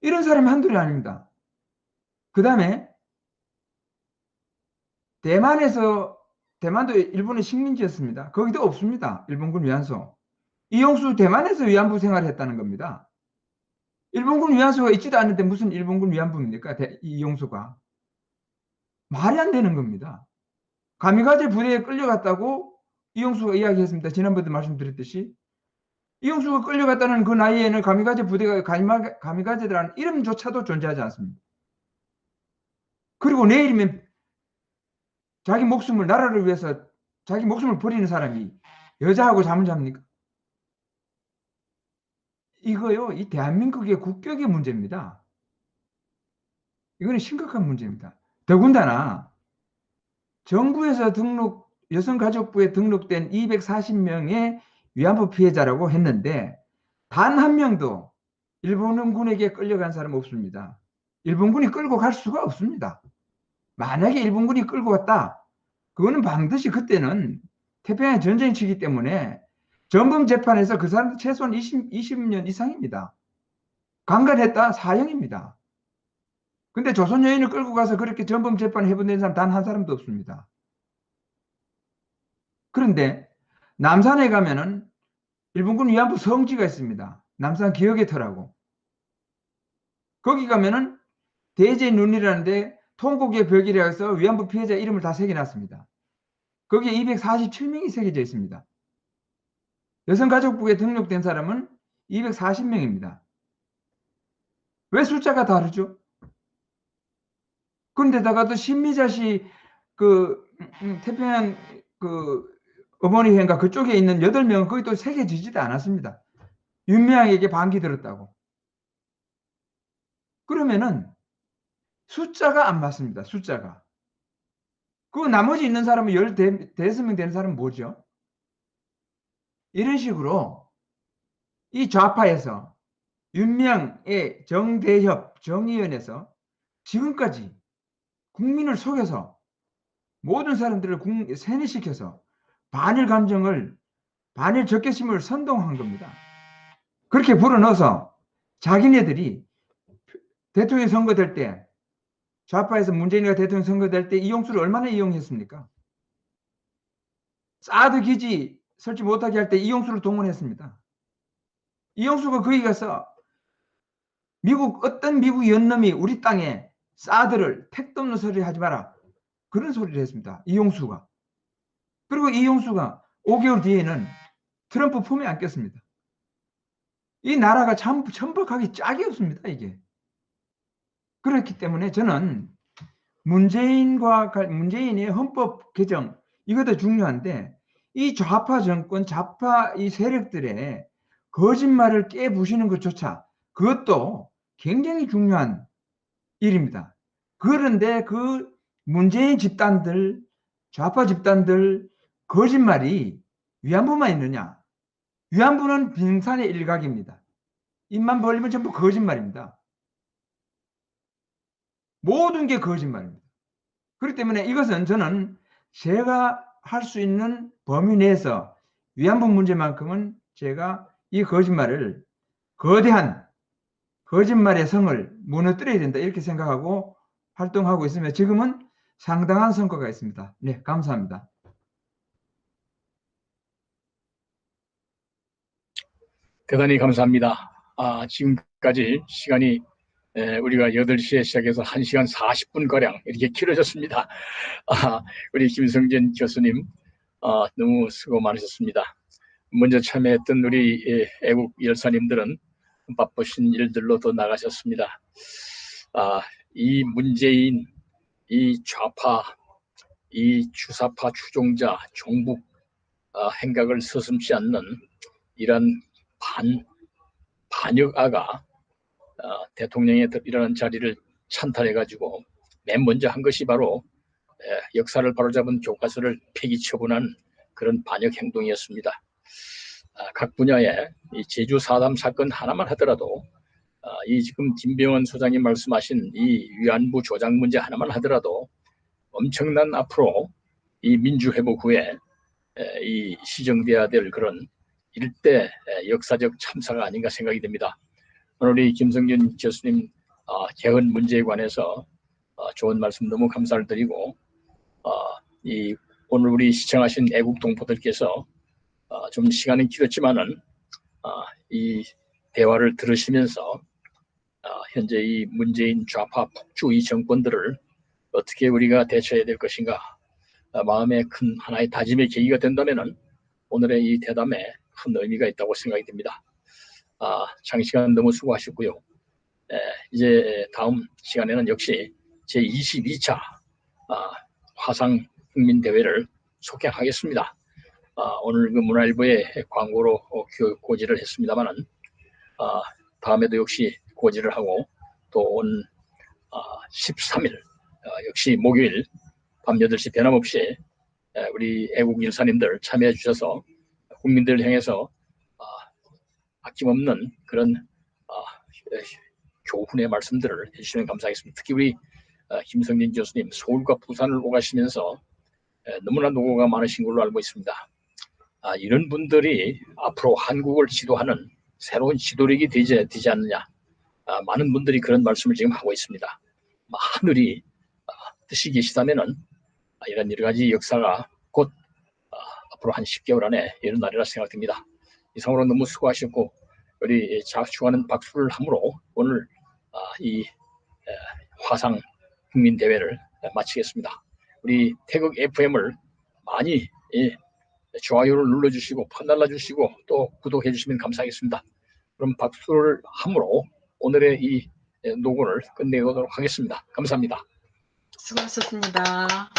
S3: 이런 사람이 한둘이 아닙니다. 그 다음에 대만도 일본의 식민지였습니다. 거기도 없습니다. 일본군 위안소. 이용수 대만에서 위안부 생활을 했다는 겁니다. 일본군 위안소가 있지도 않는데 무슨 일본군 위안부입니까? 이용수가. 말이 안 되는 겁니다. 가미가제 부대에 끌려갔다고 이용수가 이야기했습니다. 지난번에도 말씀드렸듯이. 이용수가 끌려갔다는 그 나이에는 가미가제 부대가 가미가제라는 이름조차도 존재하지 않습니다. 그리고 내일이면 자기 목숨을, 나라를 위해서 자기 목숨을 버리는 사람이 여자하고 잠을 잡니까? 이거요, 이 대한민국의 국격의 문제입니다. 이거는 심각한 문제입니다. 더군다나 정부에서 여성가족부에 등록된 240명의 위안부 피해자라고 했는데 단 한 명도 일본군에게 끌려간 사람 없습니다. 일본군이 끌고 갈 수가 없습니다. 만약에 일본군이 끌고 갔다, 그거는 반드시 그때는 태평양 전쟁 치기 때문에 전범 재판에서 그 사람들 최소한 20년 이상입니다. 강간했다, 사형입니다. 근데 조선 여인을 끌고 가서 그렇게 전범 재판 해본 사람 단 한 사람도 없습니다. 그런데 남산에 가면은 일본군 위안부 성지가 있습니다. 남산 기억의 터라고. 거기 가면은 대제눈이라는데 통곡의 벽이라 해서 위안부 피해자 이름을 다 새겨놨습니다. 거기에 247명이 새겨져 있습니다. 여성가족부에 등록된 사람은 240명입니다. 왜 숫자가 다르죠? 그런데다가도 신미자 씨 태평양 어머니회인가 그쪽에 있는 8명은 거기 또 새겨지지도 않았습니다. 윤미향에게 반기 들었다고. 그러면은 숫자가 안 맞습니다. 숫자가. 그 나머지 있는 사람은 15명 되는 사람은 뭐죠? 이런 식으로 이 좌파에서 윤미향의 정대협 정의원에서 지금까지 국민을 속여서 모든 사람들을 세뇌시켜서 반일 감정을, 반일 적개심을 선동한 겁니다. 그렇게 불어넣어서 자기네들이 대통령 선거될 때, 좌파에서 문재인이가 대통령 선거될 때 이용수를 얼마나 이용했습니까? 사드 기지 설치 못하게 할 때 이용수를 동원했습니다. 이용수가 거기 가서 어떤 미국 연놈이 우리 땅에 사드를, 택도 없는 소리 하지 마라, 그런 소리를 했습니다. 이용수가. 그리고 이용수가 5개월 뒤에는 트럼프 품에 안겼습니다. 이 나라가 참 천박하기 짝이 없습니다, 이게. 그렇기 때문에 저는 문재인의 헌법 개정, 이것도 중요한데, 이 좌파 정권, 좌파 이 세력들의 거짓말을 깨부시는 것조차, 그것도 굉장히 중요한 일입니다. 그런데 그 문재인 집단들, 좌파 집단들 거짓말이 위안부만 있느냐? 위안부는 빙산의 일각입니다. 입만 벌리면 전부 거짓말입니다. 모든 게 거짓말입니다. 그렇기 때문에 이것은 저는 제가 할 수 있는 범위 내에서 위안부 문제만큼은 제가 이 거짓말을, 거대한 거짓말의 성을 무너뜨려야 된다, 이렇게 생각하고 활동하고 있으며 지금은 상당한 성과가 있습니다. 네, 감사합니다.
S1: 대단히 감사합니다. 지금까지 시간이 우리가 8시에 시작해서 1시간 40분가량 이렇게 길어졌습니다. 우리 김성진 교수님 너무 수고 많으셨습니다. 먼저 참여했던 우리 애국 열사님들은 바쁘신 일들로 또 나가셨습니다. 이 문재인, 이 좌파, 이 주사파 추종자, 종북 행각을 서슴지 않는 이런 반역아가 대통령의 일어난 자리를 찬탈해가지고 맨 먼저 한 것이 바로 역사를 바로잡은 교과서를 폐기 처분한 그런 반역 행동이었습니다. 각 분야의 이 제주 4.3 사건 하나만 하더라도 이 지금 김병헌 소장이 말씀하신 이 위안부 조작 문제 하나만 하더라도 엄청난 앞으로 이 민주회복 후에 이 시정돼야 될 그런 일대 역사적 참사가 아닌가 생각이 됩니다. 오늘 우리 김성준 교수님 개헌 문제에 관해서 좋은 말씀 너무 감사를 드리고 이 오늘 우리 시청하신 애국 동포들께서 좀 시간은 길었지만은 이 대화를 들으시면서 현재 이 문재인 좌파 북주 이 정권들을 어떻게 우리가 대처해야 될 것인가 마음에 큰 하나의 다짐의 계기가 된다면은 오늘의 이 대담에 큰 의미가 있다고 생각이 듭니다. 장시간 너무 수고하셨고요. 이제 다음 시간에는 역시 제22차 화상 국민대회를 속행하겠습니다. 오늘 그 문화일보의 광고로 고지를 했습니다만은 다음에도 역시 고지를 하고 또 온 13일 역시 목요일 밤 8시 변함없이 우리 애국 일사님들 참여해 주셔서 국민들을 향해서 아낌없는 그런 교훈의 말씀들을 해주시면 감사하겠습니다. 특히 우리 김성진 교수님 서울과 부산을 오가시면서 너무나 노고가 많으신 걸로 알고 있습니다. 이런 분들이 앞으로 한국을 지도하는 새로운 지도력이 되지 않느냐. 많은 분들이 그런 말씀을 지금 하고 있습니다. 하늘이 뜻이 계시다면은 이런 여러 가지 역사가 곧 앞으로 한 10개월 안에 일어나리라 생각됩니다. 이상으로 너무 수고하셨고 우리 자축하는 박수를 함으로 오늘 이 화상 국민대회를 마치겠습니다. 우리 태극 FM을 많이 좋아요를 눌러주시고 퍼날라주시고 또 구독해 주시면 감사하겠습니다. 그럼 박수를 함으로 오늘의 이 녹음을 끝내도록 하겠습니다. 감사합니다.
S7: 수고하셨습니다.